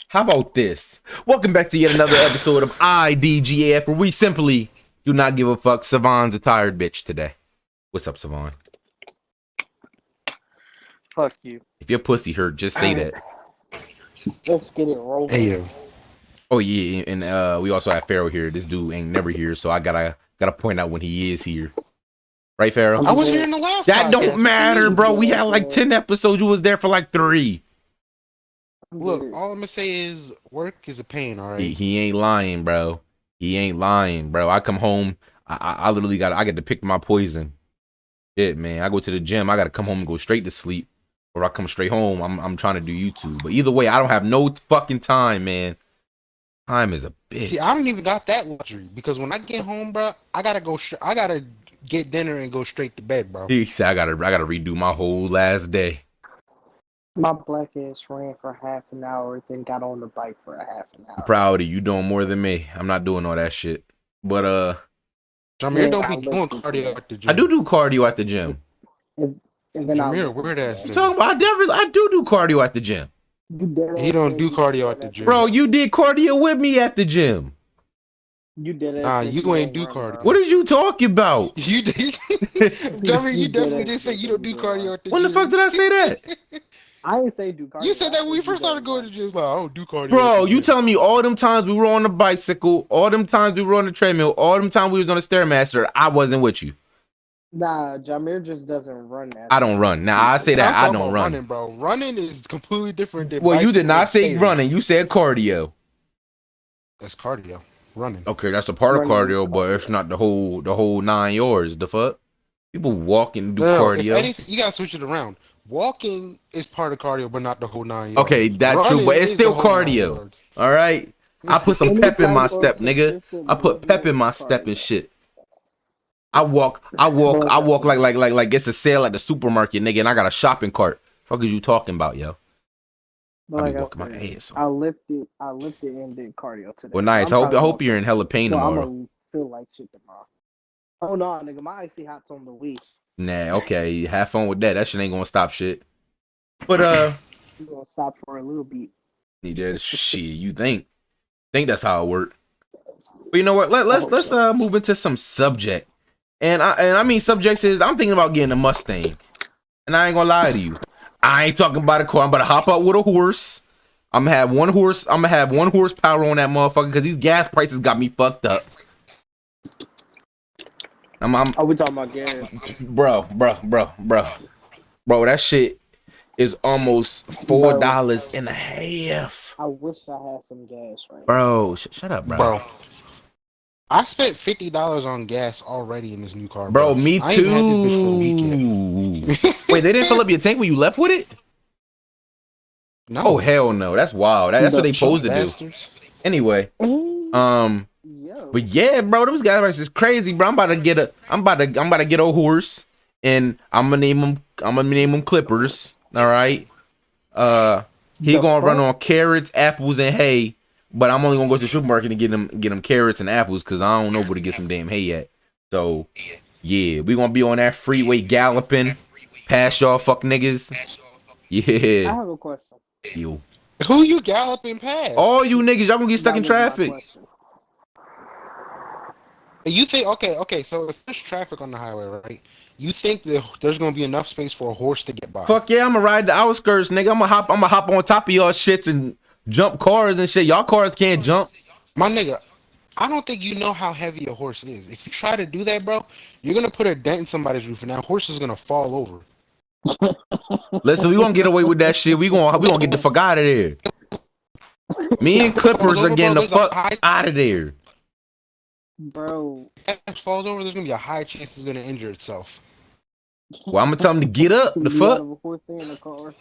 How about this? Welcome back to yet another episode of IDGAF, where we simply do not give a fuck. Savon's a tired bitch today. What's up, Savon? Fuck you. If your pussy hurt, just say that. Let's get it rolling. Hey, yo. Oh yeah, and we also have Pharaoh here. This dude ain't never here, so I gotta point out when he is here. Right, Pharaoh? I was here in the last That podcast. don't matter, bro. We had like 10 episodes. You was there for like 3. Look, all I'm gonna say is work is a pain, all right? He ain't lying, bro. He ain't lying, bro. I come home, I literally I get to pick my poison. Shit, man. I go to the gym, I gotta come home and go straight to sleep. Or I come straight home, I'm trying to do YouTube. But either way, I don't have no fucking time, man. Time is a bitch. See, I don't even got that luxury because when I get home, bro, I gotta get dinner and go straight to bed, bro. He said I gotta redo my whole last day. My black ass ran for half an hour, then got on the bike for a half an hour. I'm proud of you. You doing more than me. I'm not doing all that shit. But Jameer don't be doing cardio at the gym. I do cardio at the gym. And then Jameer, weird ass. You talking about? I do cardio at the gym. He don't do cardio at the gym. Bro, you did cardio with me at the gym. You did it. Nah, you ain't do cardio. What did you talk about? You did. Jameer, you definitely did say you don't do cardio at the When gym. the fuck did I say that? I didn't say do cardio. You said that when we first started going to the gym. Like, I don't do cardio. Bro, you telling me all them times we were on the bicycle, all them times we were on the treadmill, all them times we was on the Stairmaster, I wasn't with you. Nah, Jameer just doesn't run that. I don't run. Now I say that I don't run. Running, bro. Running is completely different than Well, you did bicycle not and say stairs. running. You said cardio. That's cardio. Running. Okay, that's a part of Running is cardio, but it's not the whole 9 yards. The fuck? People walk and do No, cardio. if anything, you gotta switch it around. Walking is part of cardio, but not the whole 9 yards. Okay, that's true, Running but it's is still the whole 9 cardio. yards. All right? I put some pep in my step, nigga. I put pep in my step and shit. I walk like it's a sale at the supermarket, nigga, and I got a shopping cart. Fuck is you talking about, yo? But I be like walking I my said, ass. I lifted and did cardio today. Well, nice. I hope you're in hella pain So I'm tomorrow. gonna feel like shit tomorrow. Oh no, nigga, my icy hot's on the Wii. Nah, okay. Have fun with that. That shit ain't gonna stop shit. But We're gonna stop for a little bit. you did shit. You think that's how it worked? But you know what? Let's move into some subject. And I mean subjects is I'm thinking about getting a Mustang. And I ain't gonna lie to you. I ain't talking about a car. I'm about to hop out with a horse. I'm gonna have one horsepower on that motherfucker because these gas prices got me fucked up. Are we talking about gas? Bro, that shit is almost $4 and a half. I wish I had some gas right now. Bro, shut up, Bro, I spent $50 on gas already in this new car. Bro, me I ain't had this bitch for a week too. Wait, they didn't fill up your tank when you left with it? No. Oh hell no, that's wild. That's what they supposed to do. Bastards. Anyway, Yo. but yeah, bro, them gas prices is crazy, bro. I'm about to get a horse, and I'm gonna name him Clippers. All right. He gonna run on carrots, apples, and hay. But I'm only gonna go to the supermarket and get him carrots and apples because I don't know where to get some damn hay at. So yeah, we gonna be on that freeway galloping past y'all fuck niggas. I Yeah. have a question. Yo. Who you galloping past? All you niggas, y'all gonna get stuck in That was my traffic. question. You think okay, so if there's traffic on the highway, right? You think that there's gonna be enough space for a horse to get by? Fuck yeah, I'm gonna ride the outskirts, nigga. I'm gonna hop on top of y'all shits and jump cars and shit. Y'all cars can't jump. My nigga, I don't think you know how heavy a horse is. If you try to do that, bro, you're gonna put a dent in somebody's roof, and that horse is gonna fall over. Listen, we gonna get away with that shit. We gonna get the fuck out of there. Me and Clippers are getting the fuck out of there. Bro, If that horse falls over, there's gonna be a high chance it's gonna injure itself. Well, I'm gonna tell them to get up. The you fuck? have a horse in the car.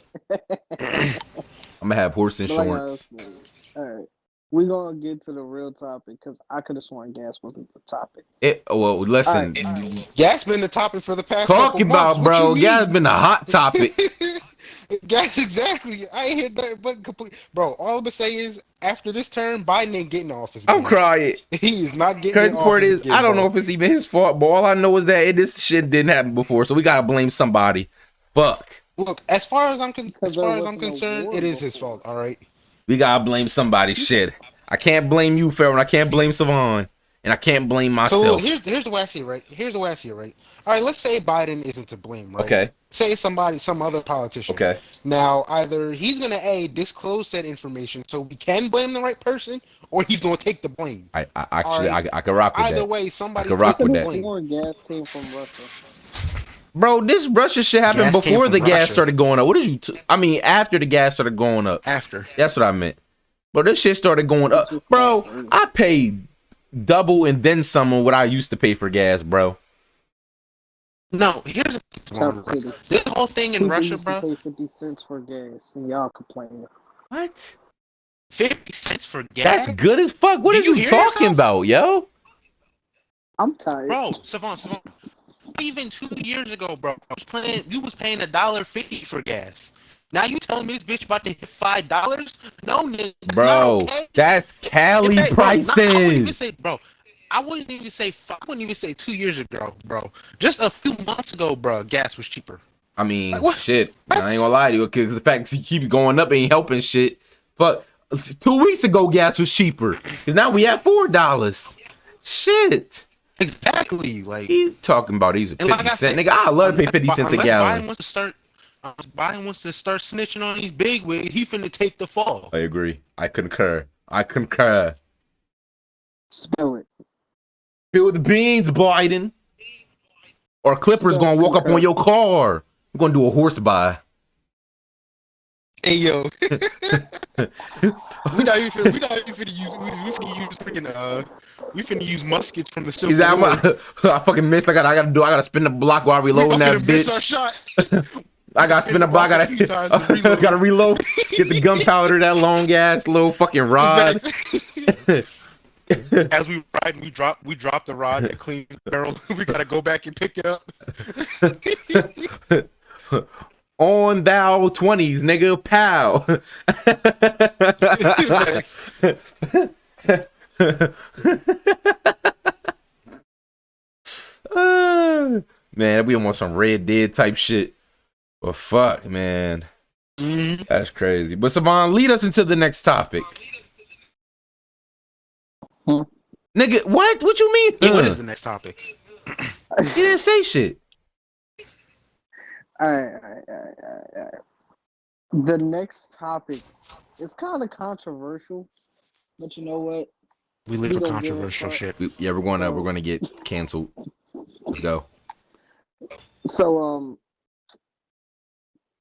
I'm gonna have horse But like I insurance. was saying, all right, we're gonna get to the real topic because I could have sworn gas wasn't the topic. Well, listen. Gas been the topic for the past. Talking couple months. about, bro. What you Gas mean? been a hot topic. Gas, exactly. I ain't hear nothing but complete. Bro, all I'm gonna say is after this term, Biden ain't getting office. I'm again. crying. He is not getting. Crazy in part office is, again, I don't bro. know if it's even his fault, but all I know is that this shit didn't happen before, so we gotta blame somebody. Fuck. Look, as far as I'm Because there wasn't a concerned, war it is his before. fault. All right. We gotta blame somebody. Shit. I can't blame you, Pharaoh, and I can't blame Savon. And I can't blame So myself. here's the way I see it, right? Here's the way I see it, right? All right, let's say Biden isn't to blame, right? Okay. Say some other politician. Okay. Now, either he's gonna disclose that information so we can blame the right person, or he's gonna take the blame. I actually All right. I could rock with Either that. way, somebody's could rock taking with the that. blame. More gas came from Russia. Bro, this Russia shit happened Gas came before from the gas Russia. started going up. What did you? I mean, after the gas started going up. After. That's what I meant. But this shit started going up, bro. I paid double and then some of what I used to pay for gas, bro. No, here's the thing. This whole thing in Russia, bro. Pay 50 cents for gas, and y'all complaining. What? 50 cents for gas? That's good as fuck. What Did are you you hear talking yourself? about, yo? I'm tired. Bro, Savon. Even 2 years ago, bro, you was paying $1.50 for gas. Now you telling me this bitch about to hit $5? No, nigga. Bro, okay. that's Cali In fact, prices. I wouldn't even say 2 years ago, bro. Just a few months ago, bro, gas was cheaper. I mean, Like, what? shit. What? I ain't gonna lie to you, because the fact that you keep going up ain't helping shit. But 2 weeks ago, gas was cheaper. Because now we at $4. Shit. Exactly. Like, He's talking about he's a 50 like I cent said, nigga. I love to pay 50 cents a unless gallon. Biden wants to start snitching on these big wigs, he finna take the fall. I agree. I concur. Spill it. Spill the beans, Biden. Or Clipper's gonna walk up on your car. We're gonna do a horse buy. Hey yo, we not even finna use muskets from the Civil Is that War. I fucking missed. I gotta spin the block while reloading that Miss our bitch. shot. I gotta spin the block. Gotta reload. Get the gunpowder. That long ass little fucking rod. As we ride, we drop the rod that cleans the barrel. We gotta go back and pick it up. On thou 20s, nigga, pow. Man, we almost some Red Dead type shit. But fuck, man. Mm-hmm. That's crazy. But Savon, lead us into the next topic. Nigga, what? What you mean? Yeah, what is the next topic? You didn't say shit. All right. The next topic is kind of controversial, but you know what? We live for controversial shit. We're gonna get canceled. Let's go. So,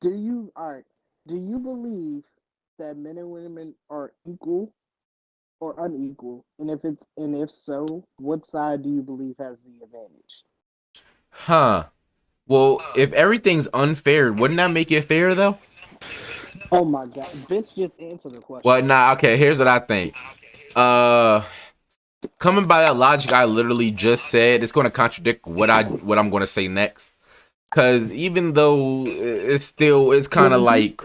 do you believe that men and women are equal or unequal? And if so, what side do you believe has the advantage? Huh. Well, if everything's unfair, wouldn't that make it fair though? Oh my god, bitch, just answer the question. Well, nah, okay, here's what I think. Coming by that logic I literally just said, it's gonna contradict what I'm gonna say next. Cause even though it's kind of like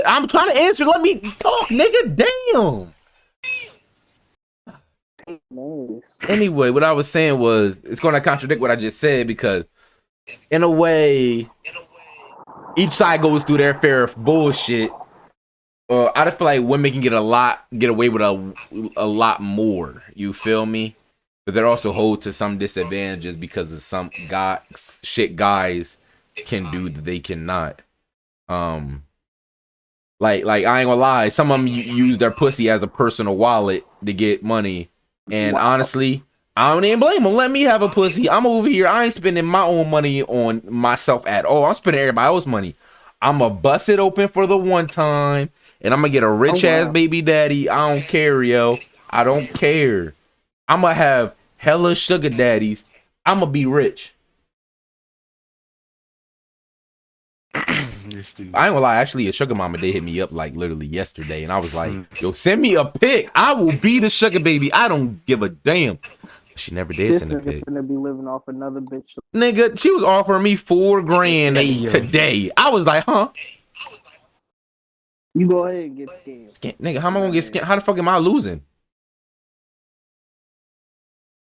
I'm trying to answer. Let me talk, nigga. Damn. Nice. Anyway, what I was saying was it's gonna contradict what I just said because, in a way, each side goes through their fair of bullshit. I just feel like women can get away with a lot more. You feel me? But they're also hold to some disadvantages because of some guys can do that they cannot. Like I ain't gonna lie, some of them use their pussy as a personal wallet to get money, and honestly, I don't even blame them. Let me have a pussy. I'm over here. I ain't spending my own money on myself at all. I'm spending everybody else's money. I'ma bust it open for the one time, and I'm gonna get a rich ass baby daddy. I don't care, yo. I don't care. I'm gonna have hella sugar daddies. I'm gonna be rich. I ain't gonna lie. Actually, a sugar mama, they hit me up like literally yesterday, and I was like, "Yo, send me a pic. I will be the sugar baby. I don't give a damn." She never did send a pic. Gonna be living off another bitch. Nigga, she was offering me $4,000 today. I was like, huh? You go ahead and get scammed. Nigga, how am I gonna get scammed? How the fuck am I losing?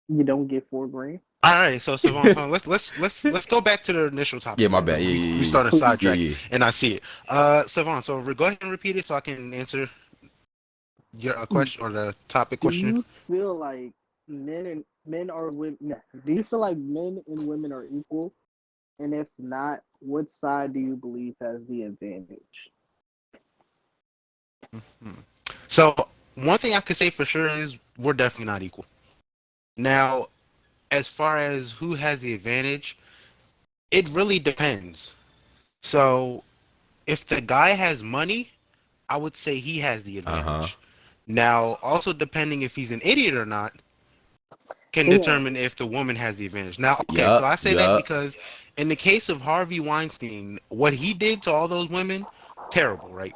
You don't get $4,000. All right, so Savon, let's go back to the initial topic. Yeah, my bad. Yeah. We started sidetrack, yeah. and I see it. Savon, so go ahead and repeat it so I can answer. your question or the topic Do question? you feel like men are women? Do you feel like men and women are equal? And if not, what side do you believe has the advantage? Hmm. So one thing I could say for sure is we're definitely not equal. Now, as far as who has the advantage, it really depends. So if the guy has money, I would say he has the Uh-huh. advantage. Now, also depending if he's an idiot or not, can Yeah. determine if the woman has the advantage. Now, okay, so Yup, I say that yup. because in the case of Harvey Weinstein, what he did to all those women, terrible, right?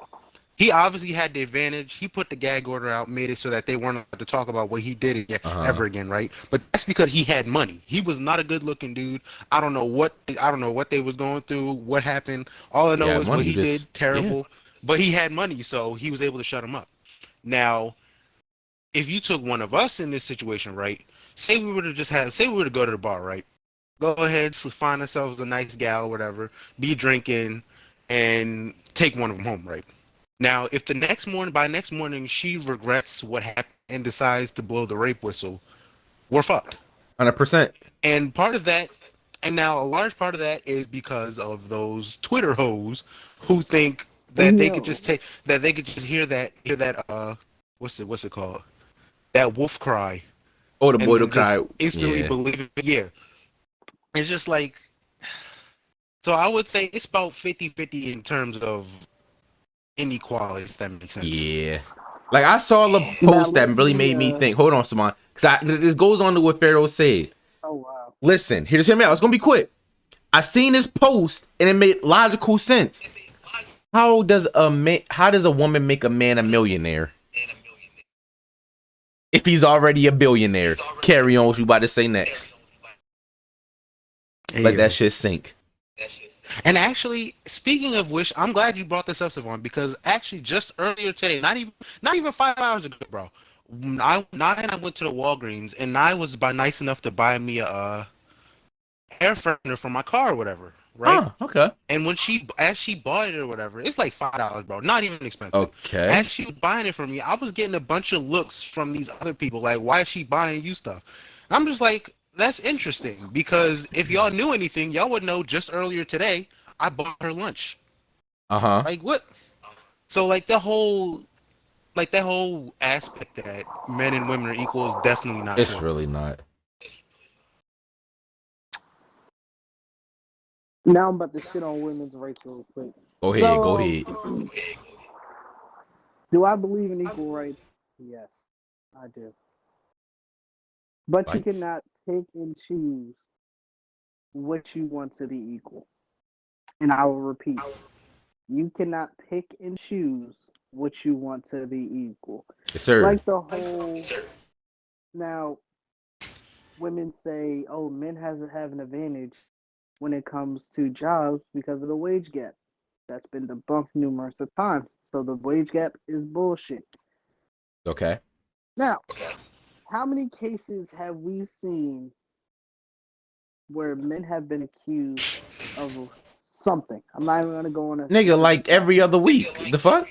He obviously had the advantage. He put the gag order out, made it so that they weren't allowed to talk about what he did again, Uh-huh. ever again, right? But that's because he had money. He was not a good-looking dude. I don't know what they was going through, what happened. All I know Yeah, is what money, you he just did, yeah. terrible. But he had money, so he was able to shut him up. Now, if you took one of us in this situation, right? Say we were to go to the bar, right? Go ahead, find ourselves a nice gal, or whatever, be drinking, and take one of them home, right? Now, if by next morning, she regrets what happened and decides to blow the rape whistle, we're fucked. 100%. And part of that, and now a large part of that is because of those Twitter hoes who think that they could Yo. just hear that what's it called? That wolf cry, Oh, the and boy to then cry. just instantly Yeah. believe it. Yeah. It's just like, so I would say it's about 50-50 in terms of inequality, if that makes sense. Yeah. Like I saw a Now post that let really me made me think. Hold on, Simon. Because this goes on to what Pharaoh said. oh wow. Listen, just hear me out. It's gonna be quick. I seen this post and it made logical sense. How does a woman make a man a millionaire if he's already a billionaire? Carry on what you about to say next. Hey, Let that yo. shit sink. And actually, speaking of which, I'm glad you brought this up, Savon, because actually just earlier today, not even 5 hours ago, bro. I went to the Walgreens and I was nice enough to buy me a air freshener for my car or whatever, right? Ah, okay. And as she bought it or whatever, it's like $5, bro, not even expensive. As Okay. she was buying it for me, I was getting a bunch of looks from these other people, like, why is she buying you stuff? And I'm just like, that's interesting because if y'all knew anything, y'all would know. Just earlier today, I bought her lunch. Uh-huh. Like what? So like that whole aspect that men and women are equal is definitely not It's true. really not. Now I'm about to shit on women's rights real quick. Go ahead, go So, ahead. do I believe in equal rights? Yes, I do. But you Lights. cannot pick and choose what you want to be equal. And I will repeat, you cannot pick and choose what you want to be equal. Yes, sir. Like the whole now, women say, "Oh, men have an advantage when it comes to jobs because of the wage gap." That's been debunked numerous of times. So the wage gap is bullshit. Okay. Now, how many cases have we seen where men have been accused of something? I'm not even gonna go on a Nigga, specific like every topic. other week. The fuck?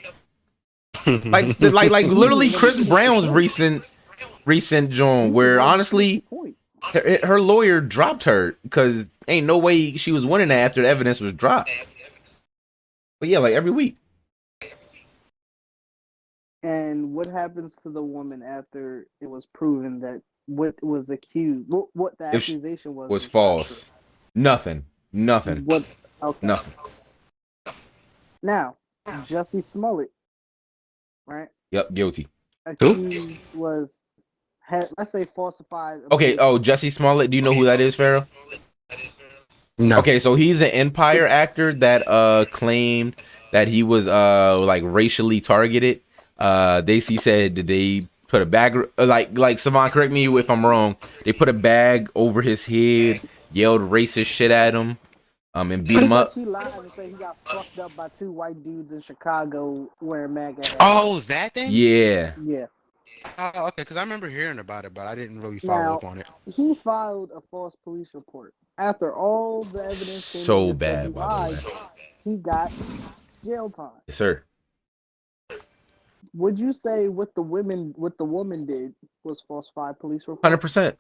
Like literally But Chris Brown's recent joint where that's the honestly point. her lawyer dropped her because ain't no way she was winning that after the evidence was dropped. But yeah, like every week. And what happens to the woman after it was proven that what was accused, what the If she accusation was was not true? false. Nothing. Nothing. What? Okay. Nothing. Now, Jussie Smollett, right? Yep, guilty. Who? Accused was had let's say falsified a Okay, police oh, report. Jesse Smollett. Do you know who that is, Pharaoh? No. Okay, so he's an Empire actor that claimed that he was like racially targeted. He said that they put a bag like Savon, correct me if I'm wrong. They put a bag over his head, yelled racist shit at him, and beat Pretty him much, up. he lied and said he got fucked up by two white dudes in Chicago wearing MAGA hats. Oh, that thing? Yeah. Yeah. Oh, okay, because I remember hearing about it, but I didn't really follow Now, up on it. he filed a false police report. After all the evidence came in So and said he bad, by the way. lied, he got jail time. Yes, sir. Would you say what the woman did was falsified police report? 100%.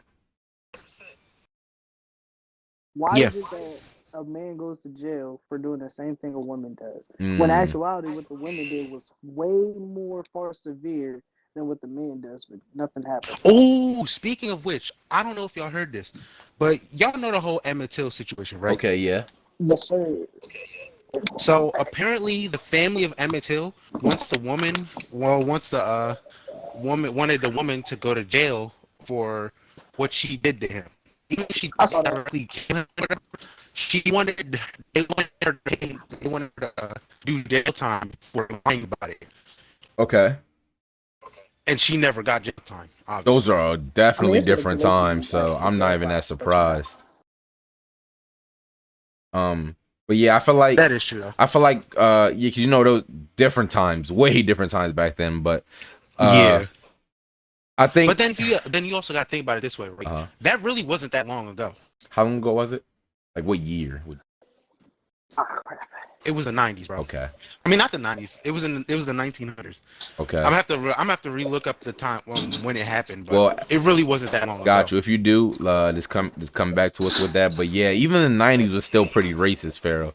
Why Yeah. is it that a man goes to jail for doing the same thing a woman does? When Mm. actuality, what the woman did was way more far severe than what the man does, but nothing happened. Oh, speaking of which, I don't know if y'all heard this, but y'all know the whole Emmett Till situation, right? Okay, yeah. Yes, sir. So apparently, the family of Emmett Till wants the woman wanted the woman to go to jail for what she did to him. Even if she I didn't saw that. directly kill him, or whatever, she wanted they wanted her they wanted her to do jail time for lying about it, Okay. and she never got jail time. Those Obviously, are definitely it's a different situation times, so actually I'm not even verified, that but you know. surprised. But yeah, I feel like that is true though. yeah, 'cause you know those different times, way different times back then, but Yeah, I think but then you also got to think about it this way, right? That really wasn't that long ago. how long ago was it? Like what year? Oh, crap. It was the 90s, bro. Okay. I mean, not the 90s. It was the 1900s. Okay. I'm gonna have to relook up the time when it happened, but Well, it really wasn't that long got ago. you. If you do, just come back to us with that. But yeah, even the '90s was still pretty racist, Pharaoh.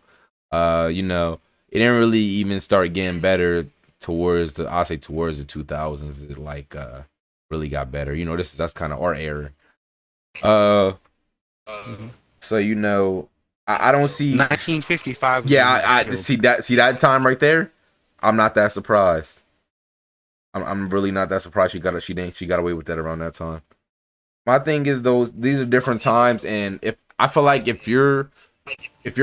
You know, it didn't really even start getting better towards the 2000s. It like really got better. You know, that's kind of our era. Mhm. So you know, I don't see. 1955. Yeah, I see that time right there. I'm not that surprised. I'm really not that surprised she got away with that around that time. My thing is these are different times, and if I feel like if you're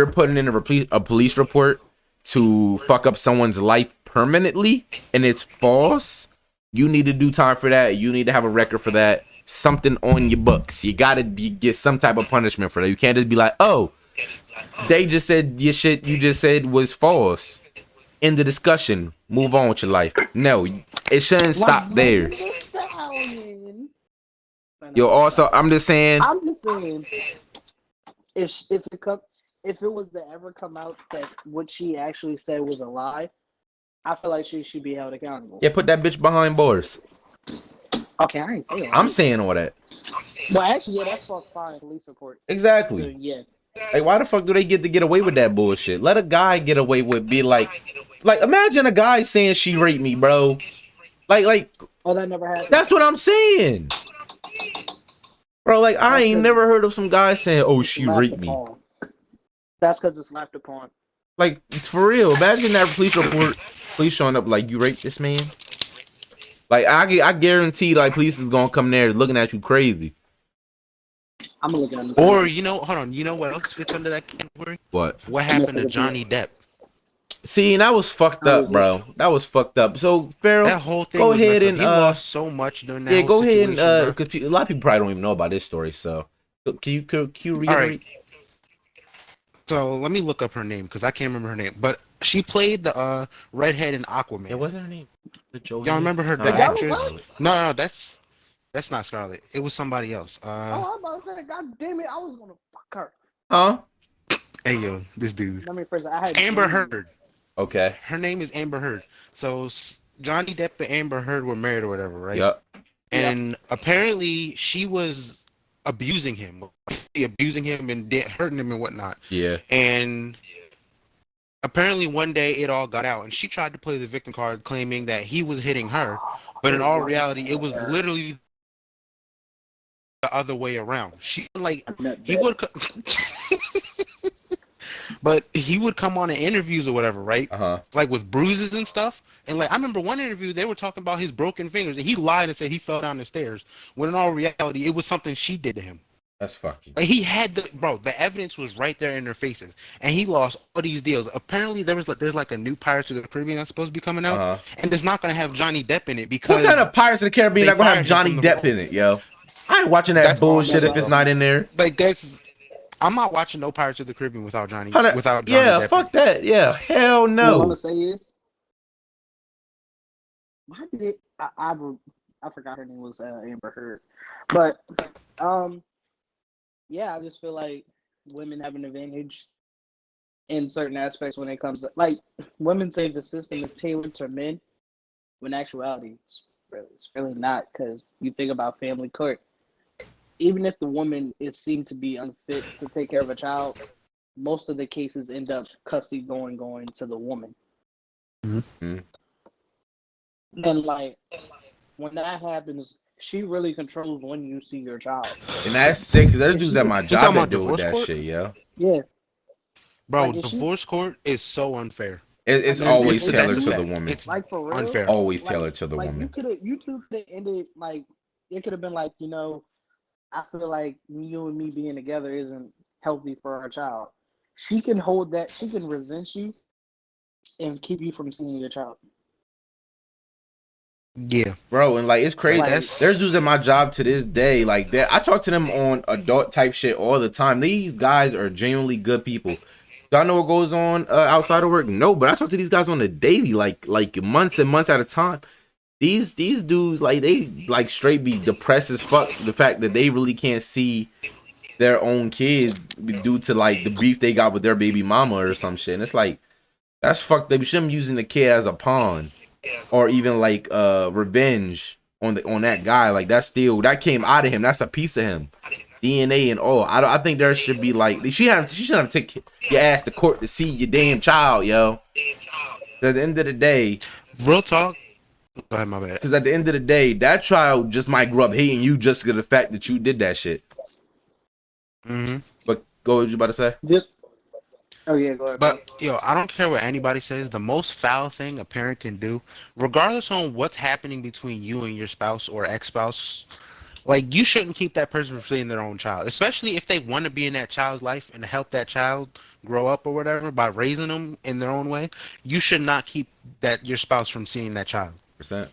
putting in a police report to fuck up someone's life permanently and it's false, you need to do time for that. You need to have a record for that. Something on your books. You gotta get some type of punishment for that. You can't just be like, oh, they just said your shit you just said was false. End the discussion. Move on with your life. No, it shouldn't stop Like there. Megan Thee Stallion. Yo, also, I'm just saying. I'm just saying, if it was to ever come out that what she actually said was a lie, I feel like she should be held accountable. Yeah, put that bitch behind bars. Okay, I ain't saying. I'm saying all that. Well, actually, yeah, that's falsifying police report. So, Exactly. yeah. Like, why the fuck do they get away with that bullshit? Let a guy get away with be like imagine a guy saying she raped me, bro. Like Oh, that never happened. that's what I'm saying, bro. Like I ain't never heard of some guy saying, "Oh, she raped me." That's because it's laughed upon. Like for real. Imagine that police showing up like you raped this man. Like I guarantee, like police is gonna come there looking at you crazy. I'm gonna look at him. Or hold on. You know what else fits under that category? What? What happened to Johnny Depp? See, and that was fucked up, bro. That was fucked up. So, Pharaoh, That whole thing go was ahead messed up. and He lost so much during that yeah, whole go ahead situation, and because a lot of people probably don't even know about this story. So, can you reiterate? All right. So let me look up her name because I can't remember her name. But she played the redhead in Aquaman. It wasn't her name. Y'all remember her? The actress? No, that's not Scarlett. It was somebody else. Oh, I'm about to say, God damn it, I was gonna fuck her. Huh? Hey yo, this dude. Let me first. I had Amber Heard. Okay. Her name is Amber Heard. So Johnny Depp and Amber Heard were married or whatever, right? Yep. And apparently she was abusing him and hurting him and whatnot. Yeah. And apparently one day it all got out and she tried to play the victim card claiming that he was hitting her, but in all reality it was literally the other way around. He would but he would come on in interviews or whatever, right? Like with bruises and stuff. And like I remember one interview they were talking about his broken fingers and he lied and said he fell down the stairs when in all reality it was something she did to him. That's fucking. Like he had the evidence was right there in their faces, and he lost all these deals. Apparently, there's like a new Pirates of the Caribbean that's supposed to be coming out, and it's not gonna have Johnny Depp in it because What kind of Pirates of the Caribbean not gonna have Johnny Depp in it, yo? I ain't watching that bullshit if it's not in there. Like I'm not watching no Pirates of the Caribbean without Johnny. Yeah, Depp fuck that. Yeah, hell no. What I'm gonna say is, why did it? I forgot her name was Amber Heard, but yeah, I just feel like women have an advantage in certain aspects when it comes to, like, women say the system is tailored to men, when in actuality, it's really not. Because you think about family court, even if the woman is seen to be unfit to take care of a child, most of the cases end up custody going to the woman. Mm-hmm. And like when that happens, she really controls when you see your child. And that's sick, because there's If dudes she at could- my You job talking that about deal with divorce that court? shit, yo. Yeah, Bro, like if she, divorce court is so unfair. It's like And always it's tailored that's to a the fact. woman. It's like for real, unfair. Always like tailored to the like woman. you two could have ended like it could have been like, I feel like you and me being together isn't healthy for our child. She can hold that. She can resent you and keep you from seeing your child. Yeah, Bro, and like it's crazy. that's There's dudes at my job to this day like that. I talk to them on adult type shit all the time. These guys are genuinely good people. Do I know what goes on outside of work? No, but I talk to these guys on a daily, like months and months at a time. These dudes, like, they like straight be depressed as fuck. The fact that they really can't see their own kids due to like the beef they got with their baby mama or some shit. And it's like, that's fucked up. You shouldn't be using the kid as a pawn or even like revenge on that guy. Like, that's still, that came out of him. That's a piece of him. DNA and all. I think there should be like, she shouldn't have to take your ass to court to see your damn child, yo. At the end of the day, real talk. Go ahead, my bad. because at the end of the day, that child just might grow up hating you just because of the fact that you did that shit. Mm-hmm. But go, what you about to say? Oh yeah, go ahead. But yo, I don't care what anybody says. The most foul thing a parent can do, regardless on what's happening between you and your spouse or ex-spouse, like you shouldn't keep that person from seeing their own child, especially if they want to be in that child's life and help that child grow up or whatever by raising them in their own way. You should not keep that your spouse from seeing that child. Percent.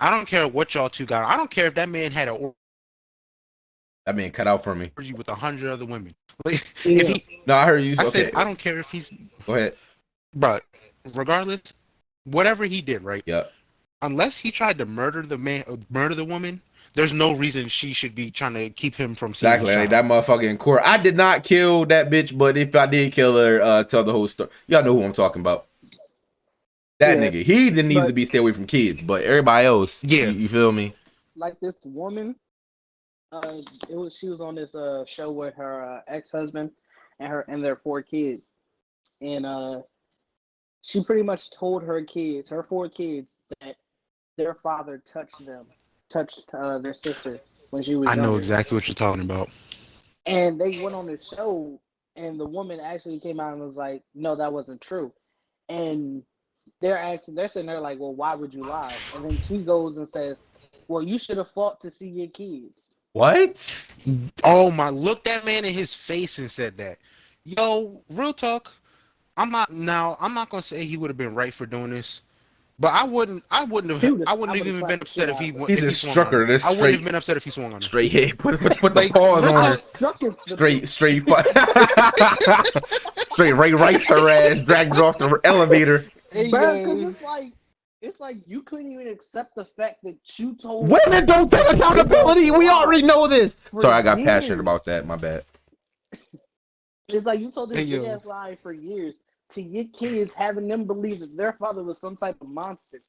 I don't care what y'all two got. I don't care if that man had an That man cut out for me. orgy with 100 other women. Like, Yeah. if he, No, I heard you. I Okay, said, I don't care if he's, go ahead. but regardless, whatever he did, right? Yep. Unless he tried to murder the woman, there's no reason she should be trying to keep him from seeing Exactly. his Like child. that motherfucker in court. I did not kill that bitch, but if I did kill her, tell the whole story. Y'all know who I'm talking about. That Yeah, nigga. He didn't need to but be stay away from kids, but everybody else, Yeah. you feel me? like this woman, she was on this show with her ex-husband and their 4 kids, and she pretty much told her 4 kids, that their father touched their sister when she was I know younger. exactly what you're talking about. And they went on this show, and the woman actually came out and was like, "No, that wasn't true." And they're sitting there like, "Well, why would you lie?" And then she goes and says, "Well, you should have fought to see your kids." What? Oh my! Look that man in his face and said that. Yo, real talk. I'm not gonna say he would have been right for doing this, but I wouldn't I have. would've I wouldn't have even slapped been the upset shit if he out of him. He's if a he swung on her. strucker. This I wouldn't straight have been upset if he swung on her. straight hit. Put the Like, paws real on talk. her. Struck it. Straight straight right her ass, dragged her off the elevator. Hey, Bro, because yo. it's like you couldn't even accept the fact that you told Women don't take accountability. We already know this. For Sorry, I got passionate years. about that. My bad. It's like you told this Hey, big yo. ass lie for years to your kids, having them believe that their father was some type of monster.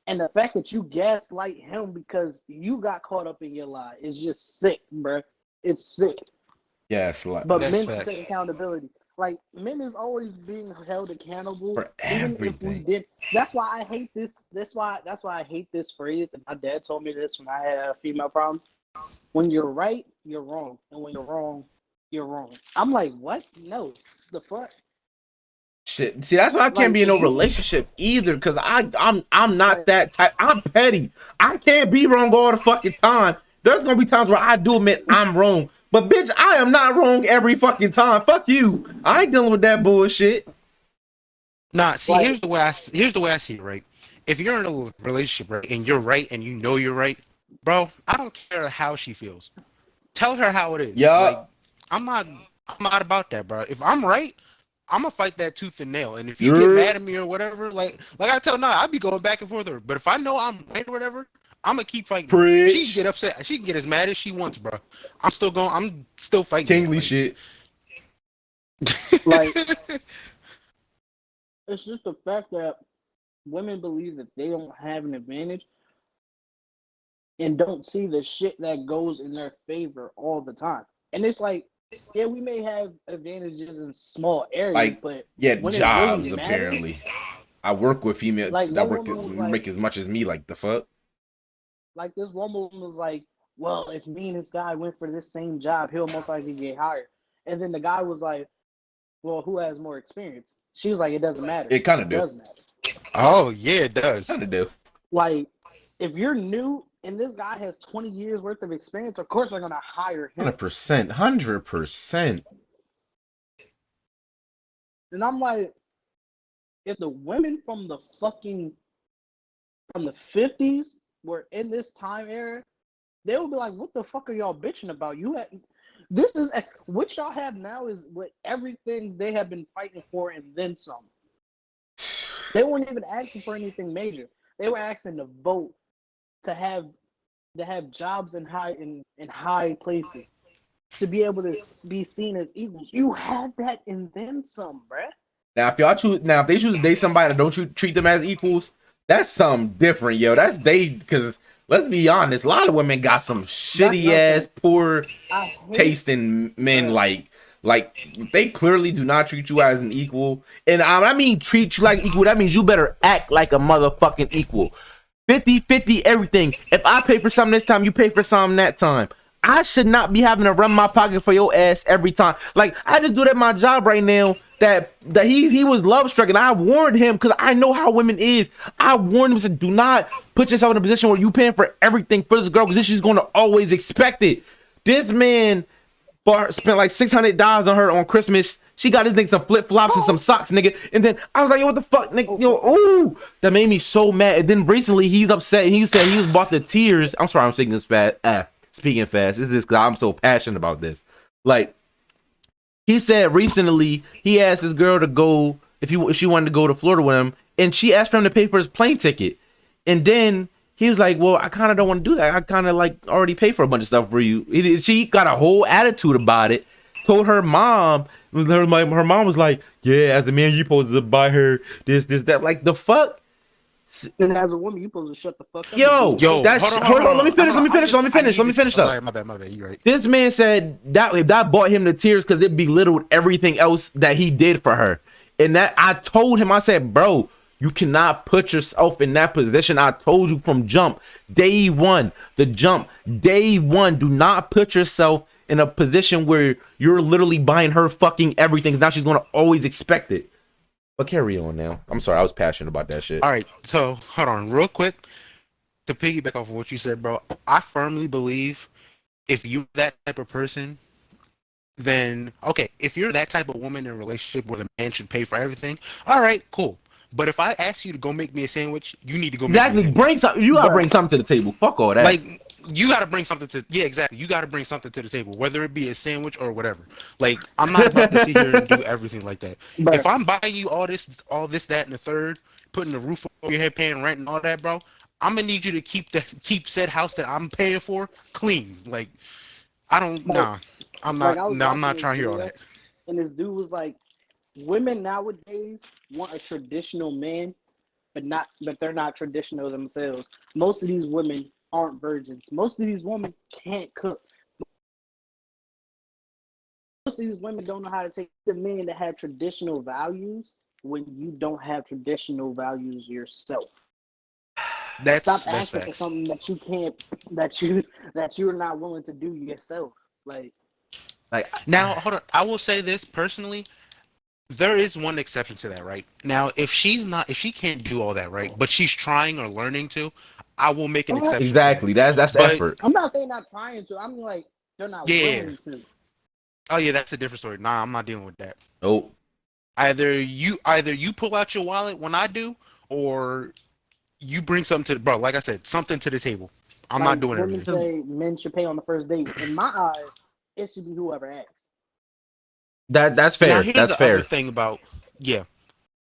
And the fact that you gaslight him because you got caught up in your lie is just sick, bro. It's sick. Yeah, slut. But That's men facts. take accountability. Like, men is always being held accountable, For even if we everything. did. That's why I hate this. That's why I hate this phrase. And my dad told me this when I had female problems. When you're right, you're wrong, and when you're wrong, you're wrong. I'm like, what? No, the fuck. Shit. See, that's why I can't Like, be in no if you- relationship either, because I'm not Like- that type. I'm petty. I can't be wrong all the fucking time. There's gonna be times where I do admit I'm wrong, but bitch, I am not wrong every fucking time. Fuck you. I ain't dealing with that bullshit. Nah, see, Like- here's the way I see it, right? If you're in a relationship, right, and you're right, and you know you're right, bro, I don't care how she feels. Tell her how it is. Yeah. Like, I'm not about that, bro. If I'm right, I'm gonna fight that tooth and nail. And if you get Yeah. mad at me or whatever, like I tell Nah, I'd be going back and forth with her. But if I know I'm right or whatever, I'm gonna keep fighting. Preach. She can get upset. She can get as mad as she wants, bro. I'm still fighting. Kingly that shit. Like, it's just the fact that women believe that they don't have an advantage and don't see the shit that goes in their favor all the time. And it's like, yeah, we may have advantages in small areas, Like, but yeah, when it really jobs matters, apparently. I work with female like no that work woman was like, make as much as me. Like the fuck. like this woman was like, well, if me and this guy went for this same job, he'll most likely get hired. And then the guy was like, well, who has more experience? She was like, it doesn't matter. It kind of It do. does matter. Oh yeah, it does. Kind of do. Like, if you're new and this guy has 20 years worth of experience, of course they're gonna hire him. 100%. 100%. And I'm like, if the women from the 50s were in this time era, they would be like, what the fuck are y'all bitching about? This is what y'all have now is what everything they have been fighting for and then some. They weren't even asking for anything major. They were asking to vote to have jobs in high places, to be able to be seen as equals. You had that and then some, bruh. Now, if they choose to date somebody that don't treat them as equals, that's something different, yo. That's because let's be honest, a lot of women got some shitty ass, poor taste in men. Like they clearly do not treat you as an equal, and I mean treat you like equal. That means you better act like a motherfucking equal. 50-50 everything. If I pay for something this time, you pay for something that time. I should not be having to run my pocket for your ass every time. Like, I just do that at my job right now that he was love struck, and I warned him because I know how women is. I warned him, said, do not put yourself in a position where you paying for everything for this girl because she's going to always expect it. This man spent like $600 on her on Christmas. She got this nigga some flip flops and some socks, nigga. And then I was like, yo, what the fuck, nigga? Yo, ooh, that made me so mad. And then recently he's upset. And he said he was bought the tears. I'm sorry, I'm speaking this fast. Speaking fast. This is because I'm so passionate about this. Like, he said recently he asked his girl to go if she wanted to go to Florida with him, and she asked for him to pay for his plane ticket. And then he was like, well, I kind of don't want to do that. I kind of like already pay for a bunch of stuff for you. She got a whole attitude about it. Told her mom, her mom was like, yeah, as a man, you supposed to buy her this, that. Like, the fuck? And as a woman, you supposed to shut the fuck up. Yo, that's hold on. Let me finish. Up. My bad. You right. This man said that brought him to tears because it belittled everything else that he did for her. And that I told him, I said, bro, you cannot put yourself in that position. I told you from day one. Do not put yourself in a position where you're literally buying her fucking everything. Now she's gonna always expect it. But carry on now. I'm sorry, I was passionate about that shit. All right, so hold on, real quick, to piggyback off of what you said, bro. I firmly believe if you're that type of person, then okay, if you're that type of woman in a relationship where the man should pay for everything, all right, cool. But if I ask you to go make me a sandwich, you need to go make me a sandwich. Bring something. You gotta bring something to the table. Fuck all that. Like, you gotta bring something to exactly. You gotta bring something to the table, whether it be a sandwich or whatever. Like, I'm not about to sit here and do everything like that. But if I'm buying you all this, that, and the third, putting the roof over your head, paying rent and all that, bro, I'm gonna need you to keep said house that I'm paying for clean. Like, I'm not trying to hear all that. And this dude was like, women nowadays want a traditional man, but they're not traditional themselves. Most of these women aren't virgins. Most of these women can't cook. Most of these women don't know how to take the men that have traditional values when you don't have traditional values yourself. Stop asking for something that you can't, that you're not willing to do yourself. Like now, hold on. I will say this personally. There is one exception to that, right? Now, if she can't do all that, right, but she's trying or learning to, I will make an exception. Exactly. That's effort. I'm not saying not trying to. I'm like, they're not willing to. Oh yeah, that's a different story. Nah, I'm not dealing with that. Nope. Either you pull out your wallet when I do, or you bring something to the bro. Like I said, something to the table. I'm not doing everything. Women say men should pay on the first date. In my eyes, it should be whoever asks. That's fair. That's fair. Other thing about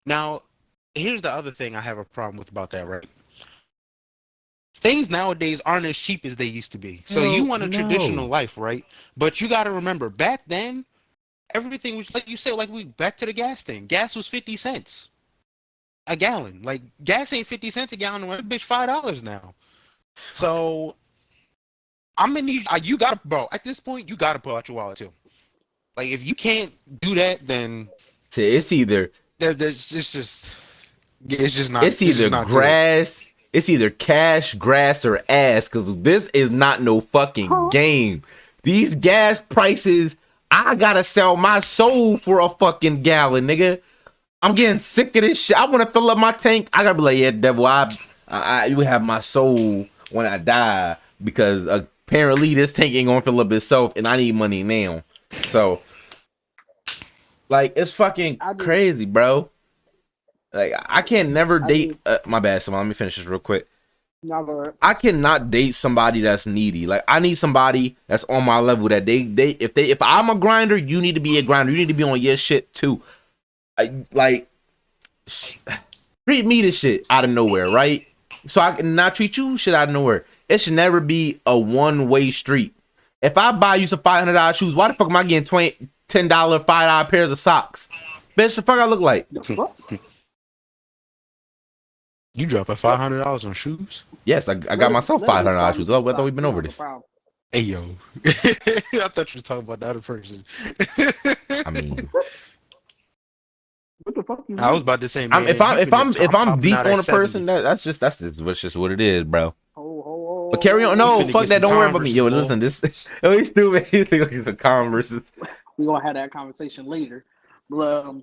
Now, here's the other thing I have a problem with about that, right? Things nowadays aren't as cheap as they used to be. So you want a traditional life, right? But you got to remember, back then, everything was like you said, like back to the gas thing. Gas was 50 cents. a gallon. Like gas ain't 50 cents a gallon. That bitch $5 now. So I'm gonna need you gotta, bro. At this point, you gotta pull out your wallet too. Like if you can't do that, then it's either it's just not. it's either not grass. Good. It's either cash, grass, or ass. Because this is not no fucking game. These gas prices, I gotta sell my soul for a fucking gallon, nigga. I'm getting sick of this shit. I want to fill up my tank. I gotta be like, yeah, devil, you have my soul when I die, because apparently this tank ain't gonna fill up itself, and I need money now. So, like, it's fucking crazy, bro. Like, I can never date. My bad, Simon. Let me finish this real quick. I cannot date somebody that's needy. Like, I need somebody that's on my level. That if I'm a grinder, you need to be a grinder. You need to be on your shit too. Treat me this shit out of nowhere, right? So I can not treat you shit out of nowhere. It should never be a one-way street. If I buy you some $500 shoes, why the fuck am I getting $10 $5 pairs of socks? Bitch, the fuck I look like? You dropping $500 on shoes? Yes, I got myself $500 shoes. Oh, I thought we've been over this. Hey yo, I thought you were talking about the other person. I mean, what the fuck? I was about to say, man, if I'm deep on a person, that's just what it is, bro. But carry on. No, fuck that. Don't worry about me. Yo, listen, this. Oh, he's stupid. He's thinking some Converses. We gonna have that conversation later. But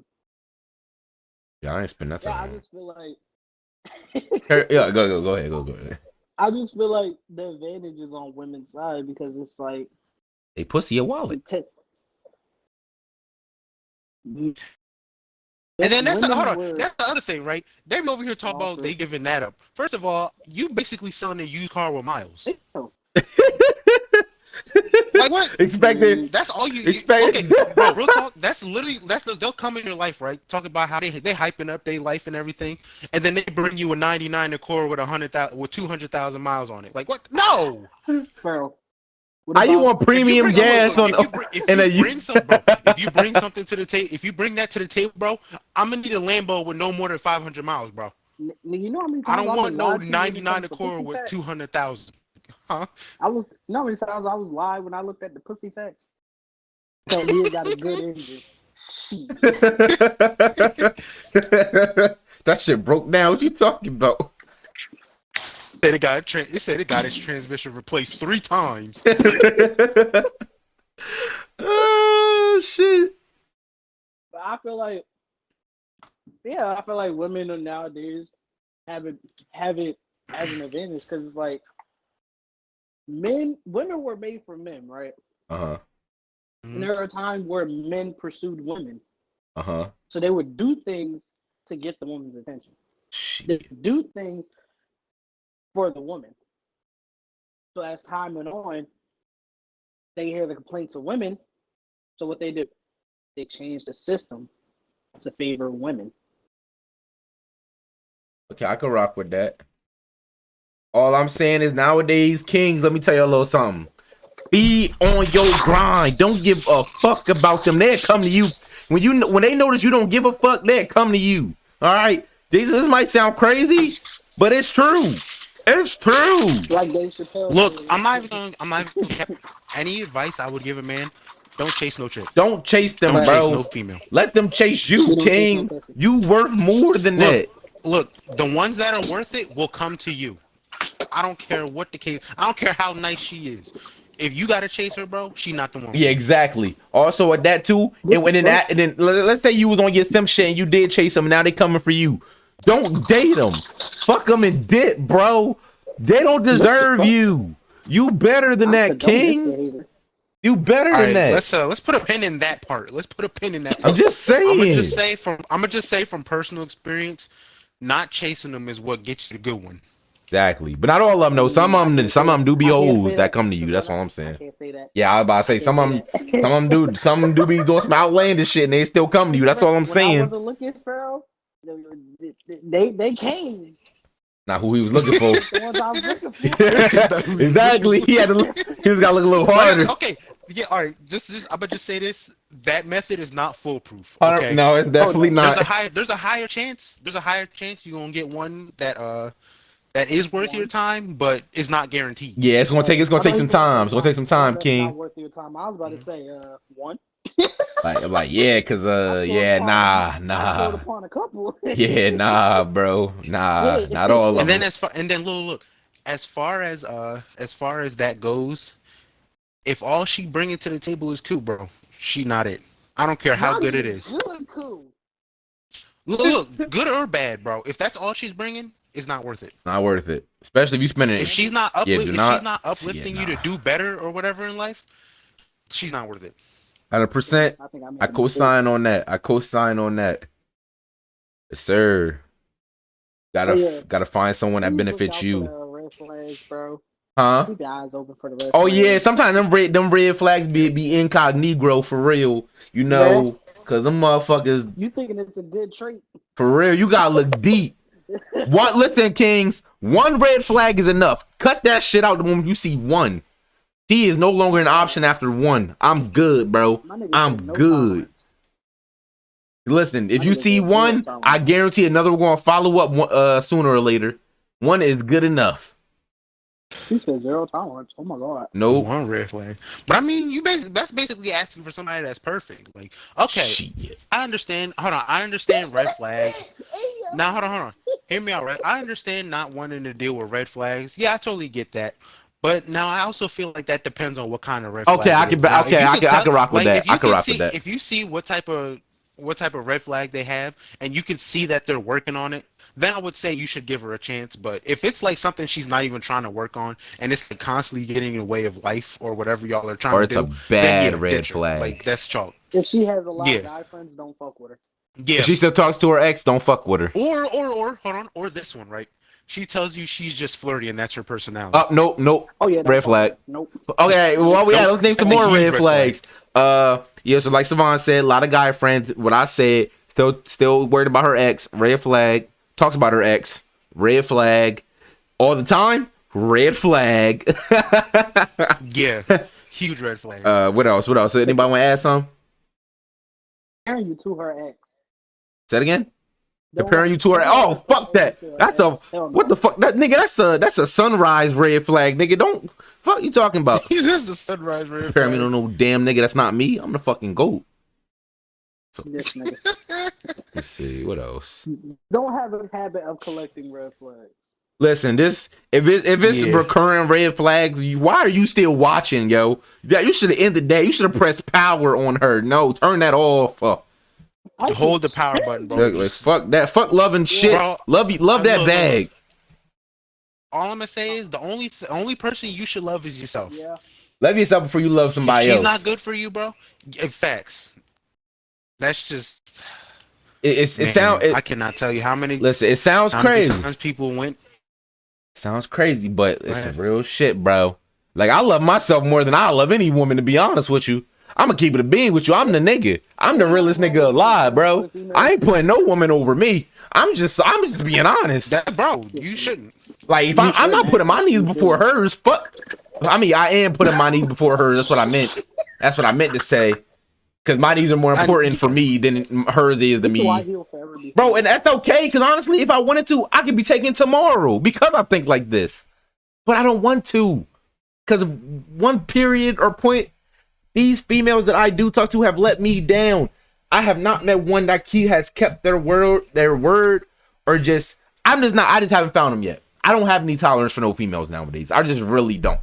yeah, I ain't spend that time. I just feel like. Yeah, go ahead. I just feel like the advantage is on women's side, because it's like they pussy a wallet. And then that's the other thing, right? They be over here talking about they giving that up. First of all, you basically selling a used car with miles. Like what? Expected. That's all you expect. Okay, bro, real talk. That's literally they'll come in your life, right? Talking about how they hyping up their life and everything, and then they bring you a '99 Accord with 200,000 miles on it. Like what? No, bro. How you want premium gas on? If you bring something to the table, if you bring that to the table, bro, I'm gonna need a Lambo with no more than 500 miles, bro. You know how many times I don't want no 99 Accord with 200,000. Huh? You know how many times I was live when I looked at the pussy facts? So he got a good engine. That shit broke down. What you talking about? It said it got its transmission replaced 3 times. Oh shit! But I feel like women are nowadays have it as an advantage, because it's like women were made for men, right? And there are times where men pursued women. So they would do things to get the woman's attention. They do things for the woman. So as time went on, they hear the complaints of women. So what they do? They changed the system to favor women. Okay, I can rock with that. All I'm saying is nowadays, kings, let me tell you a little something. Be on your grind. Don't give a fuck about them. They'll come to you. When they notice you don't give a fuck, they'll come to you. All right? This might sound crazy, but it's true. It's true. Like Dave Chappelle. Look, I'm not even any advice I would give a man. Don't chase no chick. Don't chase them, don't bro. Chase no female. Let them chase you, king. You worth more than that. Look, the ones that are worth it will come to you. I don't care what the case. I don't care how nice she is. If you gotta chase her, bro, she not the one. Yeah, exactly. Also, at that too, and then let's say you was on your sim shit and you did chase them, and now they coming for you. Don't date them. Fuck them and dip, bro. They don't deserve you. You better than that, king. You better than that. Let's put a pin in that part. Let's put a pin in that part. I'm just saying. I'm gonna just say from personal experience, not chasing them is what gets you the good one. Exactly, but not all of them. No, some of them do be hoes that come to you. That's all I'm saying. I can't say that. Yeah, I was about to say some of them do be doing some outlandish shit and they still come to you. That's all I'm saying. I wasn't looking for they came. Not who he was looking for. The ones I was looking for. Exactly. He just got to look a little harder. Okay, Yeah, all right. Just I'm gonna just say this. That method is not foolproof. Okay. No, it's definitely no. not. There's a higher chance. There's a higher chance you're gonna get one that is worth your time, but it's not guaranteed. Yeah, it's gonna take some time. It's gonna take some time, That's King. not worth your time. I was about to say, one. Like, yeah, cause I nah. scored upon a couple. Yeah, nah, bro. Nah, Shit. not all of And then them. look, as far as that goes, if all she bringing to the table is cool, bro, she not it. I don't care how Not good it even is. Good, cool. Look, good or bad, bro. If that's all she's bringing, it's not worth it. Not worth it. Especially if you spend it. If she's not Yeah, uplifting, if she's not uplifting yeah, you to nah. do better or whatever in life, she's not worth it. 100%. I think I made I a co-sign on that. Yes, sir. Gotta find someone that benefits you. Red flags, bro. Huh? Keep your eyes open for the red Oh flags. yeah, sometimes them red flags be incognito for real. You know, cause them motherfuckers You thinking it's a good trait? for real. You gotta look deep. What? Listen, Kings. One red flag is enough. Cut that shit out the moment you see one. He is no longer an option after one. I'm good, bro. I'm good. Tolerance. Listen, if My you nigga see said one, zero I tolerance. guarantee another one gonna follow up sooner or later. One is good enough. He said 0 tolerance. Oh my god. Nope. One red flag. But I mean, that's basically asking for somebody that's perfect. Like, okay, Shit. I understand. Hold on, I understand red flags. Now, hold on. Hear me out, right? I understand not wanting to deal with red flags. Yeah, I totally get that. But now I also feel like that depends on what kind of red flag. Okay, I can rock with that. I can rock with that. If you see what type of red flag they have, and you can see that they're working on it, then I would say you should give her a chance. But if it's like something she's not even trying to work on, and it's like constantly getting in the way of life or whatever y'all are trying Or to it's do, a bad then yeah, red ditch her. flag. Like that's chalk. If she has a lot Yeah. of guy friends, don't fuck with her. Yeah. If she still talks to her ex, don't fuck with her. Or hold on, or this one, right? She tells you she's just flirty and that's her personality. Nope. Oh yeah. Red flag. Nope. Okay, well, let's name some That's a more huge red red flags. Yeah, so like Savon said, a lot of guy friends. What I said, still worried about her ex. Red flag. Talks about her ex. Red flag. All the time. Red flag. Yeah, huge red flag. What else? So anybody want to add some? Comparing you to her ex. Say it again. Comparing you to her. Oh, fuck that. That's a what the fuck? That nigga. That's a sunrise red flag, nigga. Don't fuck you talking about. He's just a sunrise red Compare me flag. to no damn nigga. That's not me. I'm the fucking GOAT. So This nigga. let's see what else. Don't have a habit of collecting red flags. Listen, this if it's Yeah. recurring red flags, why are you still watching, yo? Yeah, you should have ended the day. You should have pressed power on her. No, turn that off. Hold the power button, bro. Like, fuck that. Fuck loving shit. Bro, love that look. bag. All I'm gonna say is the only person you should love is yourself. Yeah. Love yourself before you love If somebody she's else. not good for you, bro. Facts. That's just. It Man, sounds. I cannot tell you how many. Listen, it sounds how many crazy. times people went. Sounds crazy, but it's ahead. real shit, bro. Like, I love myself more than I love any woman, to be honest with you. I'm gonna keep it a bean with you. I'm the nigga. I'm the realest nigga alive, bro. I ain't putting no woman over me. I'm just being honest. Bro, you shouldn't. Like, if I'm not putting my needs before hers, fuck. I mean, I am putting my needs before hers. That's what I meant. That's what I meant to say. Because my needs are more important for me than hers is to me. Bro, and that's okay, because honestly, if I wanted to, I could be taken tomorrow because I think like this. But I don't want to. Because one period or point, these females that I do talk to have let me down. I have not met one that has kept their word, or just, I just haven't found them yet. I don't have any tolerance for no females nowadays. I just really don't.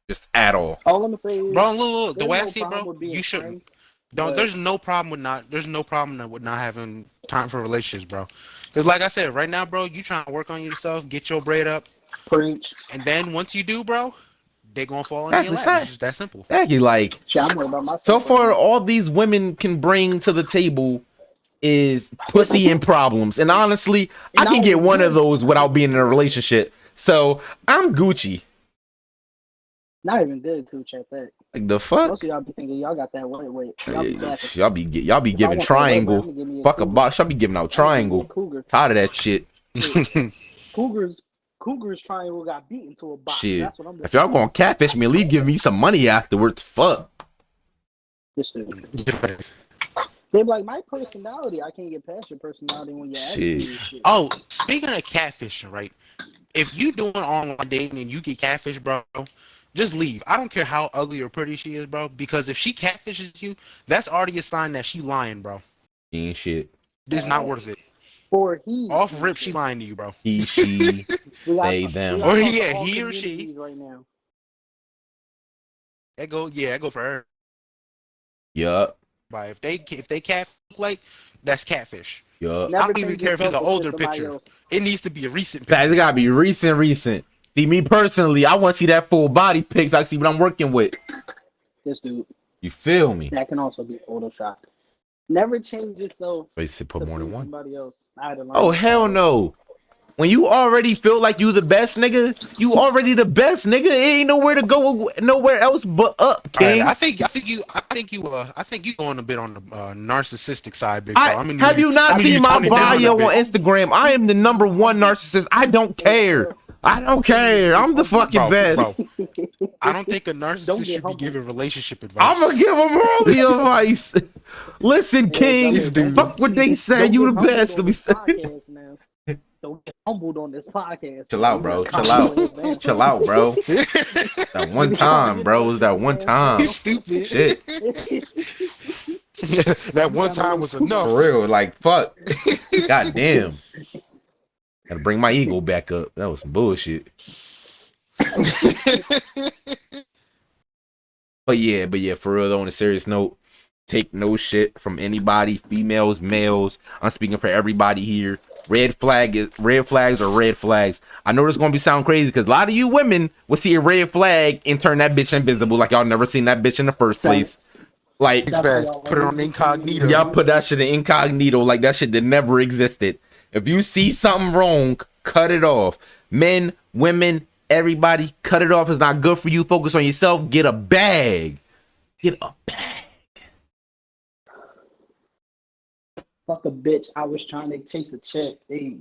Just at all. All I'm gonna say is, Bro, look, the way I no see it, bro, problem with being you shouldn't. friends, Don't. but- There's no problem with not having time for relationships, bro. Because like I said, right now, bro, you trying to work on yourself, get your bread up, Preach. and then once you do, bro, they gonna fall into your It's lap. not- It's just that simple. Exactly, like, Shit, I'm worried about myself. so right far, now. all these women can bring to the table is pussy and problems. And honestly, I can get one of those without being in a relationship. So I'm Gucci. Not even good too. Check that. Like the fuck? Most of y'all be thinking y'all got that weight. Y'all be gassing. Y'all be If I giving want that triangle. weight, I'm gonna give me a Fuck a cougar. box. Y'all be giving out triangle. Cougar. Tired of that shit. Cougars triangle got beaten to a box. Shit. That's what I'm doing. If y'all gonna catfish me, at least give me some money afterwards. Fuck. This dude. They're like, my personality, I can't get past your personality when you're asking me shit. Oh, speaking of catfishing, right? If you doing online dating and you get catfish, bro, just leave. I don't care how ugly or pretty she is, bro. Because if she catfishes you, that's already a sign that she lying, bro. She ain't shit. This is not worth it. Or he. Off rip, she lying to you, bro. He, she, they, them. Or yeah, he or she. Right now. That go for her. Yup. But if they catfish, like, that's catfish. Yup. I don't even care if it's an older picture. It needs to be a recent picture. It gotta be recent. See, me personally, I want to see that full body pic so I can see what I'm working with. This dude. You feel me? That can also be Photoshop. Never change yourself. Basically, put more than one. Somebody else. Oh, hell no. When you already feel like you the best, nigga, you already the best, nigga. It ain't nowhere to go, nowhere else but up, king. Right, I think you going a bit on the narcissistic side, big bro. Have you not seen my bio on Instagram? I am the #1 narcissist. I don't care. I'm the fucking best. Bro. I don't think a narcissist should be giving relationship advice. I'm gonna give them all the advice. Listen, king, fuck what they say. You the best. Let me say. Don't get humbled on this podcast. Chill out, bro. Chill out, bro. That one time, bro. It was that one time. He's stupid. Shit. That one time was enough. For real, like, fuck. God damn. Gotta bring my ego back up. That was some bullshit. But yeah, for real though, on a serious note, take no shit from anybody, females, males. I'm speaking for everybody here. Red flags are red flags. I know this is gonna be sound crazy because a lot of you women will see a red flag and turn that bitch invisible, like y'all never seen that bitch in the first place. Like, put it on incognito. Y'all put that shit in incognito, like that shit that never existed. If you see something wrong, cut it off. Men, women, everybody, cut it off. It's not good for you. Focus on yourself. Get a bag. Get a bag. Fuck a bitch. I was trying to chase a chick. Hey.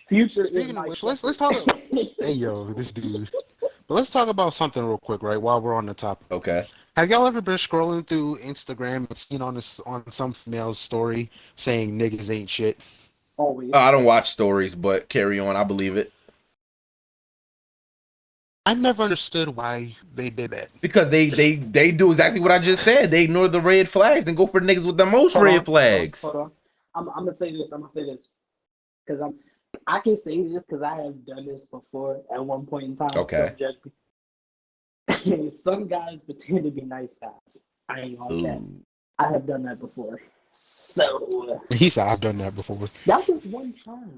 Future. Speaking of which, let's talk. Hey yo, this dude. But let's talk about something real quick, right? While we're on the topic. Okay. Have y'all ever been scrolling through Instagram and seen on some female's story saying niggas ain't shit? Always. I don't watch stories, but carry on. I believe it. I never understood why they did that. Because they do exactly what I just said. They ignore the red flags and go for the niggas with the most red flags. Hold on. I'm gonna say this. Because I can say this because I have done this before at one point in time. Okay. Some guys pretend to be nice guys. I ain't on that. I have done that before. So he said I've done that before. That was one time.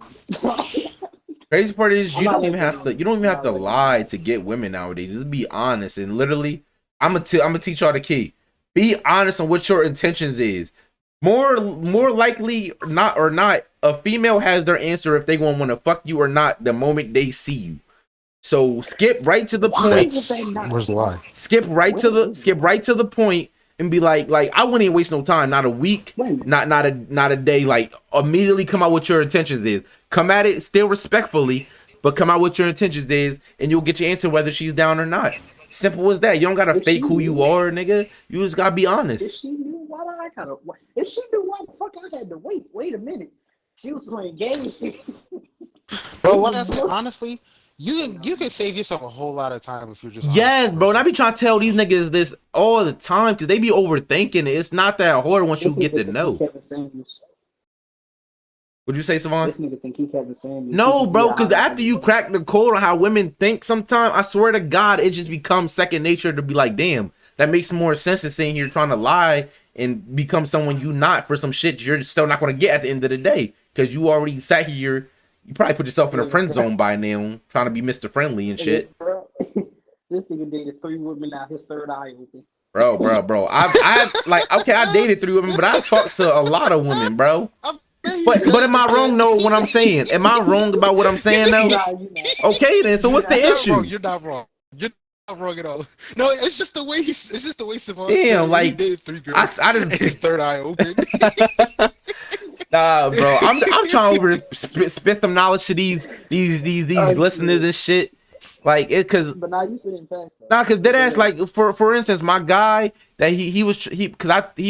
Crazy part is you don't even have to lie to get women nowadays. Just be honest and literally, I'm gonna teach y'all the key. Be honest on what your intentions is. More likely not, a female has their answer if they gonna want to fuck you or not the moment they see you. So skip right to the point. Where's the lie? Skip right to the point and be like I wouldn't even waste no time. Not a week, not a day. Like immediately come out what your intentions is. Come at it still respectfully, but come out what your intentions is, and you'll get your answer whether she's down or not. Simple as that. You don't gotta fake who you are, nigga. You just gotta be honest. If she knew why the fuck I had to wait? Wait a minute. She was playing games. Bro, honestly, you can save yourself a whole lot of time if you're just yes, bro. And I be trying to tell these niggas this all the time because they be overthinking it. It's not that hard once you get to know. What'd you say, Savon? This nigga think he Kevin Samuels. No, bro, because after you crack the code on how women think sometimes, I swear to God, it just becomes second nature to be like, damn, that makes more sense than sitting here trying to lie and become someone you not for some shit you're still not going to get at the end of the day. Because you already sat here, you probably put yourself in a friend zone by now, trying to be Mr. Friendly and shit. This nigga dated 3 women out his third eye open. Bro. I like, okay, I dated 3 women, but I talked to a lot of women, bro. But am I wrong though? What I'm saying? Am I wrong about what I'm saying though? Okay, then. So what's the issue? You're not wrong. You're not wrong at all. No, it's just the way Savon damn, like he dated 3 girls. I just his third eye open. Nah, bro. I'm trying to spit some knowledge to these listeners and shit. Like it, cause But now you saying facts. nah, cause dead ass. Like for instance, my guy that he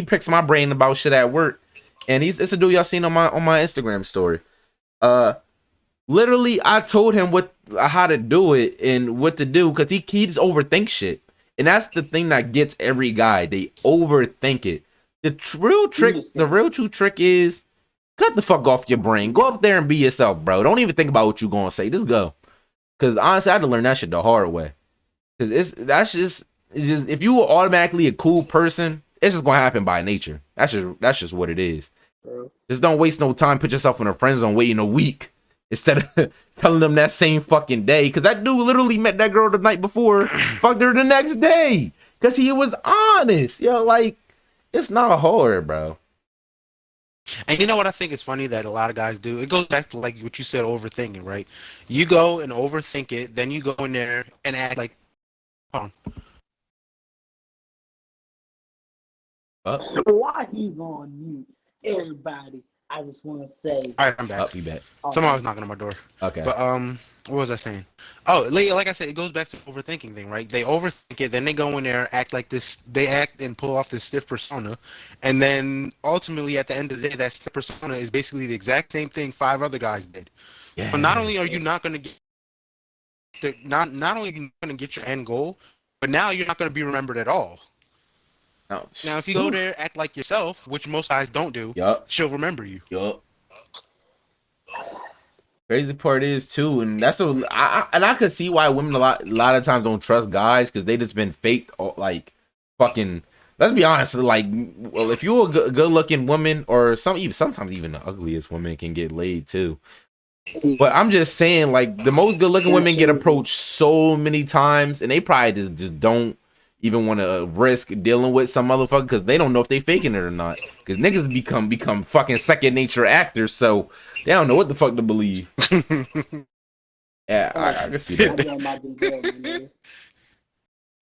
picks my brain about shit at work, and it's a dude y'all seen on my Instagram story. Literally, I told him how to do it and what to do because he just overthinks shit, and that's the thing that gets every guy. They overthink it. The real true trick is cut the fuck off your brain. Go up there and be yourself, bro. Don't even think about what you gonna say. Just go. Cause honestly, I had to learn that shit the hard way. Cause it's just if you were automatically a cool person, it's just gonna happen by nature. That's just what it is. Bro. Just don't waste no time. Put yourself in a friend zone waiting a week instead of telling them that same fucking day. Cause that dude literally met that girl the night before, fucked her the next day. Cause he was honest. Yo, like it's not hard, bro. And you know what I think is funny that a lot of guys do? It goes back to like what you said, overthinking, right? You go and overthink it, then you go in there and act like, hold on. Why he's on mute? Everybody, I just want to say. All right, I'm back. Up, you back. Someone was knocking on my door. Okay. But what was I saying? Oh, like I said, it goes back to the overthinking thing, right? They overthink it, then they go in there, act like this. They act and pull off this stiff persona, and then ultimately, at the end of the day, that stiff persona is basically the exact same thing 5 other guys did. Yeah. But not only are you not going to get not only are you going to get your end goal, but now you're not going to be remembered at all. No. Now, if you go there, act like yourself, which most guys don't do, she'll remember you. Yup. Crazy part is too, and that's I could see why women a lot of times don't trust guys because they just been faked, like fucking. Let's be honest, like, well, if you're a good looking woman or sometimes even the ugliest woman can get laid too. But I'm just saying, like, the most good looking women get approached so many times, and they probably just don't even want to risk dealing with some motherfucker because they don't know if they faking it or not. Because niggas become fucking second nature actors, so they don't know what the fuck to believe. Yeah, I can see that.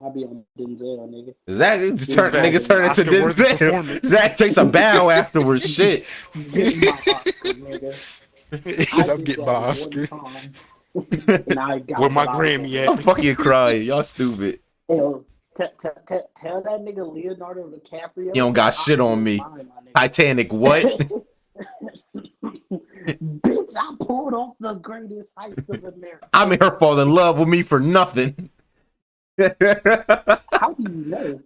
I'll be on Denzel, nigga. Zach niggas turn into Denzel. Zach takes a bow afterwards. Shit. I'm getting my Oscar. Where my Grammy at? I'm fucking crying. Y'all stupid. Tell that nigga Leonardo DiCaprio. You don't got shit on me. Titanic, what? Bitch, I pulled off the greatest heist of America. I made her fall in love with me for nothing. How do you know?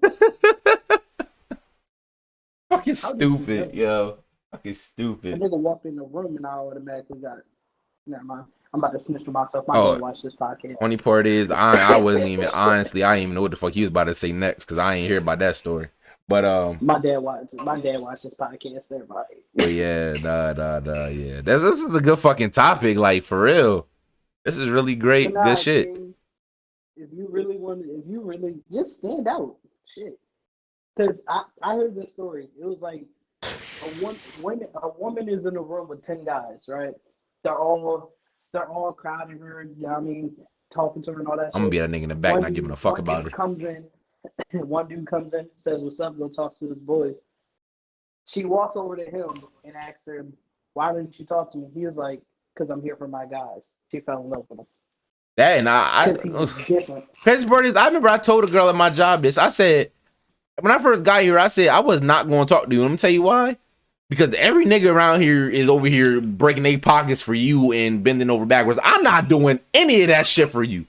Fucking stupid, yo. Fucking stupid. A nigga walked in the room and I automatically got it. Never mind. I'm about to snitch to myself. I didn't watch this podcast. Funny part is I wasn't even honestly I didn't even know what the fuck he was about to say next because I ain't hear about that story. But my dad watched this podcast. Everybody. But yeah, yeah. This is a good fucking topic, like for real. This is really great, good shit. If you really just stand out, shit. Because I heard this story. It was like a woman is in a room with 10 guys, right? They're all crowding her. You know what I mean, talking to her and all that. I'm gonna be that nigga in the back, not giving a fuck about her. One dude comes in, says, "What's up?" Go talks to his boys. She walks over to him and asks him, "Why didn't you talk to me?" He was like, "Because I'm here for my guys." She fell in love with him. That and crazy part is, I remember I told a girl at my job this. I said, when I first got here, I said I was not going to talk to you. Let me tell you why. Because every nigga around here is over here breaking their pockets for you and bending over backwards. I'm not doing any of that shit for you.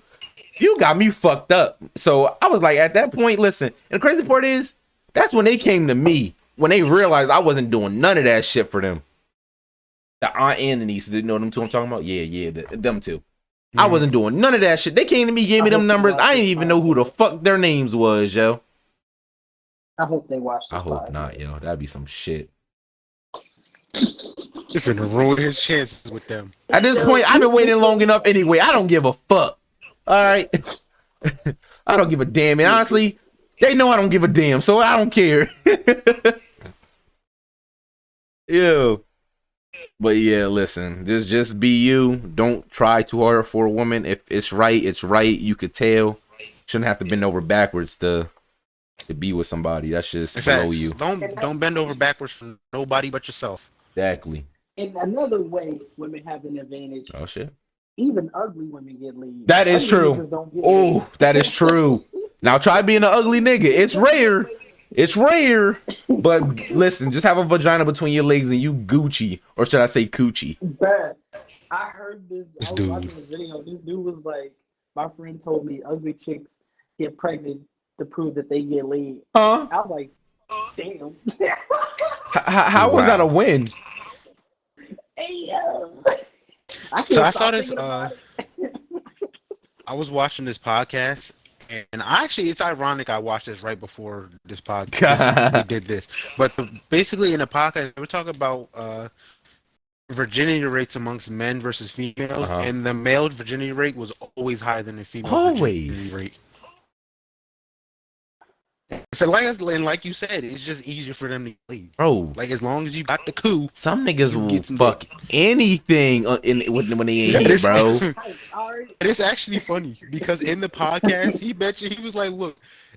You got me fucked up. So I was like, at that point, listen. And the crazy part is, that's when they came to me. When they realized I wasn't doing none of that shit for them. The aunt and the niece, you know them two I'm talking about? Yeah, them two. I wasn't doing none of that shit. They came to me, gave me them numbers. I didn't even know who the fuck their names was, yo. I hope they watch this. I hope not, yo. That'd be some shit. You're finna ruin his chances with them. At this point, I've been waiting long enough anyway. I don't give a fuck. All right? I don't give a damn. And honestly, they know I don't give a damn, so I don't care. Ew. But yeah, listen, just be you. Don't try too hard for a woman. If it's right, it's right. You could tell. Shouldn't have to bend over backwards to be with somebody. That's just below you. Don't bend over backwards for nobody but yourself. Exactly. In another way, women have an advantage. Oh shit. even ugly women get laid. That is Ugly true. niggas don't get Oh, laid. that is true. Now try being an ugly nigga. It's rare. It's rare. But listen, just have a vagina between your legs and you Gucci, or should I say coochie? Bad. I heard this. This I was dude. watching a video. This dude was like, my friend told me ugly chicks get pregnant to prove that they get laid. Huh? I was like, damn. How was that a win? Hey, yo. So I saw this. I was watching this podcast, and it's ironic I watched this right before this podcast. We did this, but basically in the podcast we were talking about virginity rates amongst men versus females, and the male virginity rate was always higher than the female virginity rate. So like you said, it's just easier for them to leave. Bro, like as long as you got the coup, some niggas will fuck anything when they ain't heat, bro. And it's actually funny because in the podcast he mentioned he was like, look,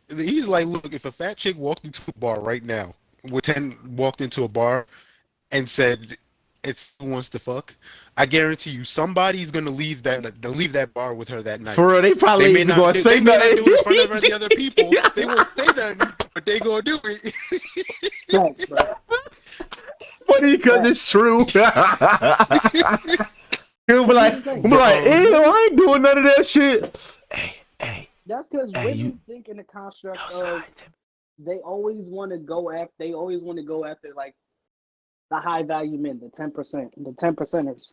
if a fat chick walked into a bar right now, walked into a bar and said it's who wants to fuck, I guarantee you somebody's gonna leave that bar with her that night. For real, they probably ain't gonna say nothing. They may not do it in front of the other people. They won't say that, but they gonna do it. Funny because it's true. He'll be like, I ain't doing none of that shit. Hey. That's because women think in the construct of they always want to go after like the high value men, the 10%, the 10%ers.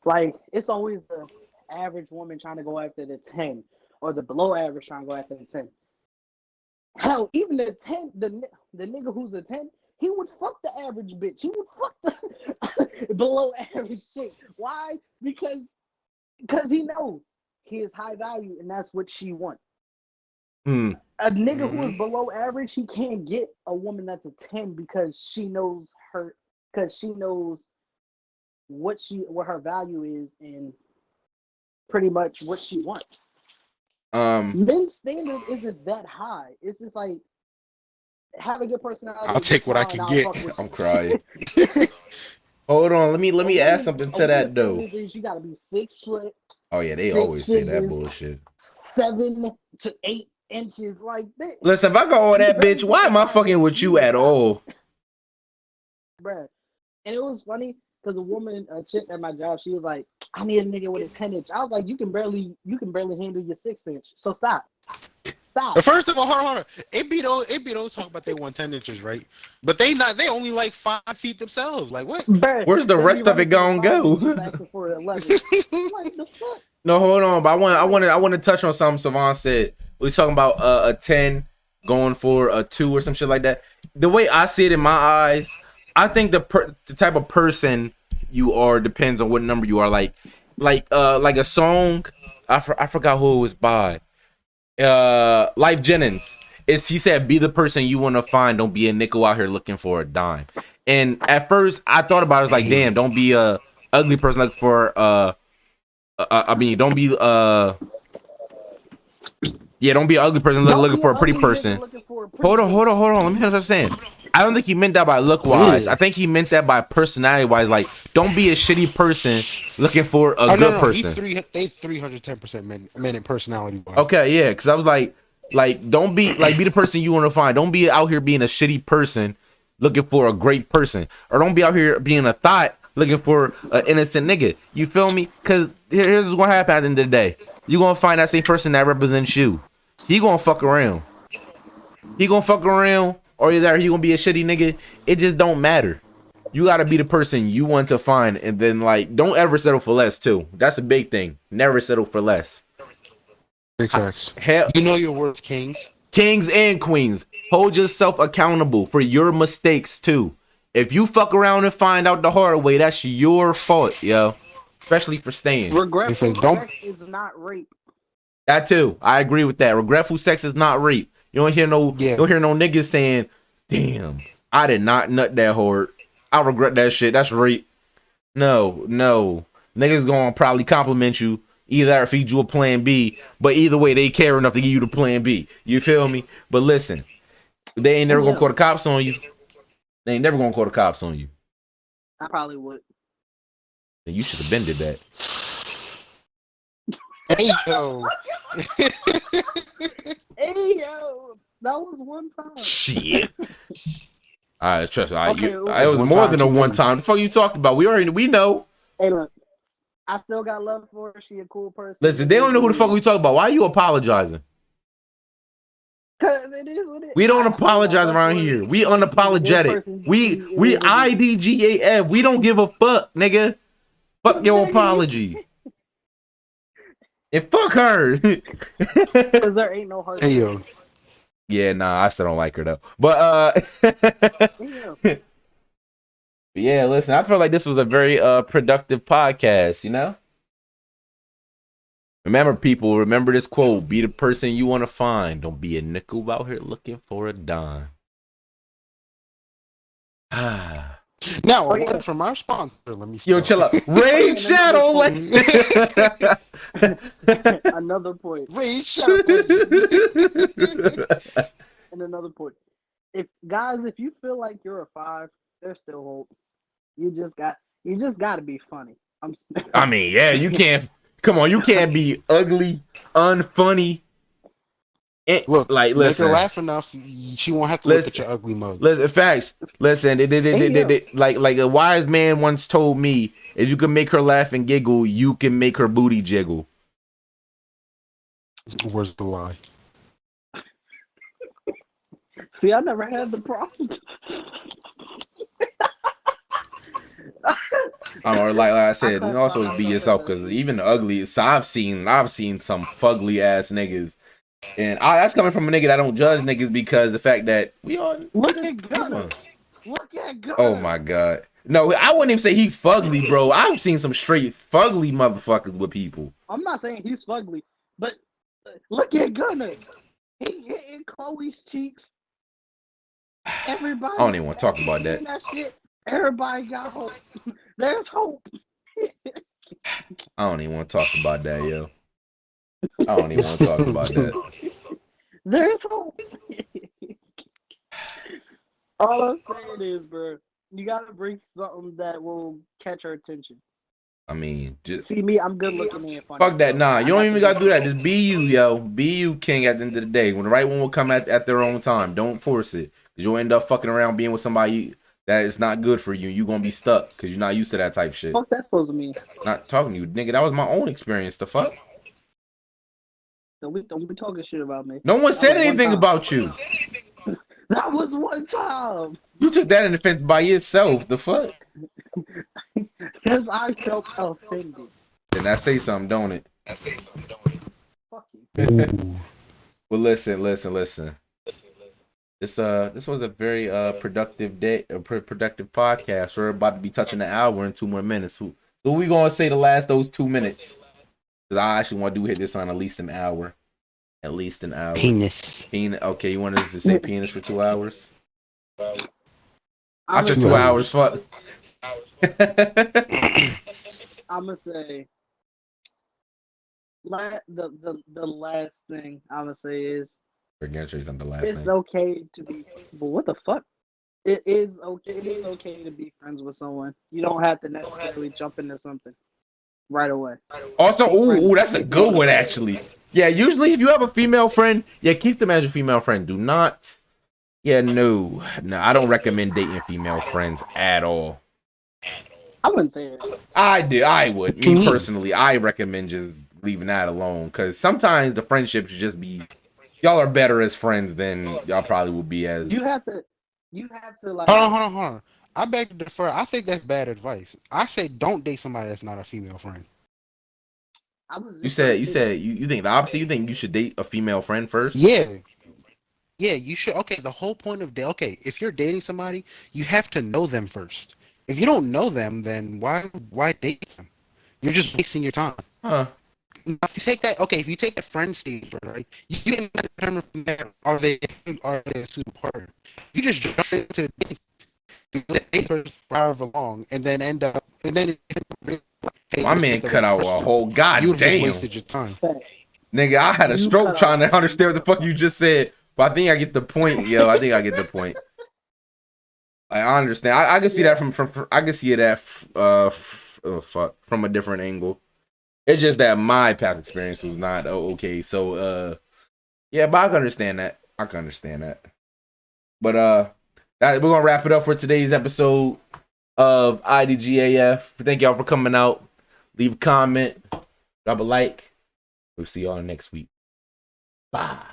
Like it's always the average woman trying to go after the 10, or the below average trying to go after the 10. Hell, even the 10, the nigga who's a 10, he would fuck the average bitch. He would fuck the below average chick. Why? Because he knows he is high value and that's what she wants. A nigga who is below average, he can't get a woman that's a 10 because she knows what her value is and pretty much what she wants. Men's standard isn't that high. It's just like have a good personality. I'll take what I can get. I'm crying. Hold on, let me add something to that though. You gotta be 6 foot. Oh yeah, they always say that bullshit. 7 to 8 inches, like that. Listen, if I go all that, bitch, why am I fucking with you at all? Bruh. And it was funny because a chick at my job, she was like, I need a nigga with a 10-inch. I was like, you can barely handle your 6-inch. So stop. First of all, hold on. AB don't talk about they want 10 inches, right? But they only like 5 feet themselves. Like what? Bruh, where's the rest of it gonna go? Like the fuck? No, hold on, but I want to touch on something Savon said. We talking about a 10 going for a 2 or some shit like that. The way I see it in my eyes, I think the type of person you are depends on what number you are. Like a song. I forgot who it was by. Life Jennings. He said, "Be the person you want to find. Don't be a nickel out here looking for a dime." And at first, I thought about it. I was like, "Damn, don't be a ugly person looking for don't be don't be an ugly person looking for a pretty person." Hold on. Let me finish what I'm saying. I don't think he meant that by look wise. I think he meant that by personality wise. Like, don't be a shitty person looking for a good person. They 310% men in personality wise. Okay, yeah, because I was like, don't be be the person you want to find. Don't be out here being a shitty person looking for a great person, or don't be out here being a thought looking for an innocent nigga. You feel me? Because here's what's gonna happen at the end of the day. You gonna find that same person that represents you. He gonna fuck around. Or either he gonna be a shitty nigga. It just don't matter. You gotta be the person you want to find, and then don't ever settle for less too. That's a big thing. Never settle for less. Big facts. You know your worth, kings. Kings and queens. Hold yourself accountable for your mistakes too. If you fuck around and find out the hard way, that's your fault, yo. Especially for staying. Regretful sex is not rape. That too. I agree with that. Regretful sex is not rape. You don't hear no niggas saying, "Damn, I did not nut that hard. I regret that shit. That's rape." No. Niggas gonna probably compliment you, either feed you a plan B, but either way, they care enough to give you the plan B. You feel me? But listen, they ain't never gonna call the cops on you. They ain't never gonna call the cops on you. I probably would. Then you should have been did that. Hey yo. Hey yo, that was one time. Shit. All right, trust me. Okay, It was one more time than a too one many. time. The fuck you talking about? We know. Hey, look, I still got love for her. She a cool person. Listen, they don't know who the fuck we talking about. Why are you apologizing? Cause it is what it. We don't I got apologize love around for her. here. We She's a good unapologetic. person. We She is a- IDGAF. We don't give a fuck, nigga. Fuck your apology. And fuck her. Cause there ain't no heart. Hey yo. Yeah, nah, I still don't like her though. But Damn. yeah, listen, I feel like this was a very productive podcast, you know? Remember, people, remember this quote: be the person you want to find. Don't be a nickel out here looking for a dime. Now, Oh, a yeah. word from our sponsor. Let me Yo, stop. chill out. Raid Shadow. Another point. Raid Shadow. And another point. If you feel like you're a 5, there's still hope. You just got to be funny. I mean, yeah, you can't. Come on, you can't be ugly, unfunny. Look, like, make listen. her laugh enough, she won't have to look at your ugly mug. Listen, facts. Listen, like a wise man once told me, if you can make her laugh and giggle, you can make her booty jiggle. Where's the lie? See, I never had the problem. I don't know, like I said, you also be yourself, because even the ugliest, I've seen some fugly ass niggas. And that's coming from a nigga that don't judge niggas, because the fact that we all Look at Gunner. Look at Gunner. Oh my god. No, I wouldn't even say he fugly, bro. I've seen some straight fugly motherfuckers with people. I'm not saying he's fugly, but look at Gunner. He hitting Chloe's cheeks. Everybody. I don't even want to talk about that. Shit. Everybody got hope. There's hope. I don't even want to talk about that, yo. I don't even want to talk about that. There's hope. All I'm saying is, bro, you gotta bring something that will catch our attention. I mean, just See me, I'm good looking and funny. fuck that. Nah, you don't even gotta do that. Just be you, yo. Be you, king. At the end of the day, when the right one will come at their own time, don't force it, because you'll end up fucking around being with somebody that is not good for you. You gonna be stuck because you're not used to that type shit. Fuck that's supposed to mean? Not talking to you, nigga. That was my own experience. The fuck? Don't be talking shit about me. No one That said was one anything time. about you. That was one time. You took that in offense by yourself. The fuck? Because I felt offended. Then that say something, don't it? Fuck you. Well, listen. This was a very productive day, a productive podcast. We're about to be touching the hour in 2 more minutes. So we gonna say those 2 minutes? Because I actually want to hit this on at least an hour. At least an hour. Penis. Okay, you want us to say penis for 2 hours? I I'm said gonna 2 hours. Fuck. I'm gonna say the last thing I'm gonna say is We're gonna say something. The last it's thing. okay to be. But what the fuck? It is okay. It is okay to be friends with someone. You don't have to necessarily jump into something right away. Also, ooh, that's a good one actually. Yeah, usually if you have a female friend, yeah, keep them as your female friend. Do not. Yeah, no, I don't recommend dating female friends at all. I wouldn't say it. I would. Me personally, I recommend just leaving that alone, because sometimes the friendships should just be, y'all are better as friends than y'all probably would be as. You have to like. Hold on. I beg to defer. I think that's bad advice. I say don't date somebody that's not a female friend. You said you think the opposite. You think you should date a female friend first? Yeah, you should. Okay, the whole point of if you're dating somebody, you have to know them first. If you don't know them, then why date them? You're just wasting your time. Huh. If you take that friend stage, right, you can determine from there, are they a suitable partner? If you just jump into the dating, you date for however long, and then hey, my man cut out a whole you goddamn. just wasted your time. Nigga, I had a stroke trying to understand what the fuck you just said. But I think I get the point, yo. I think I get the point. I understand. I can see that from I can see that from a different angle. It's just that my past experience was not okay. So yeah, but I can understand that. But we're gonna wrap it up for today's episode of IDGAF. Thank y'all for coming out. Leave a comment, drop a like. We'll see y'all next week. Bye.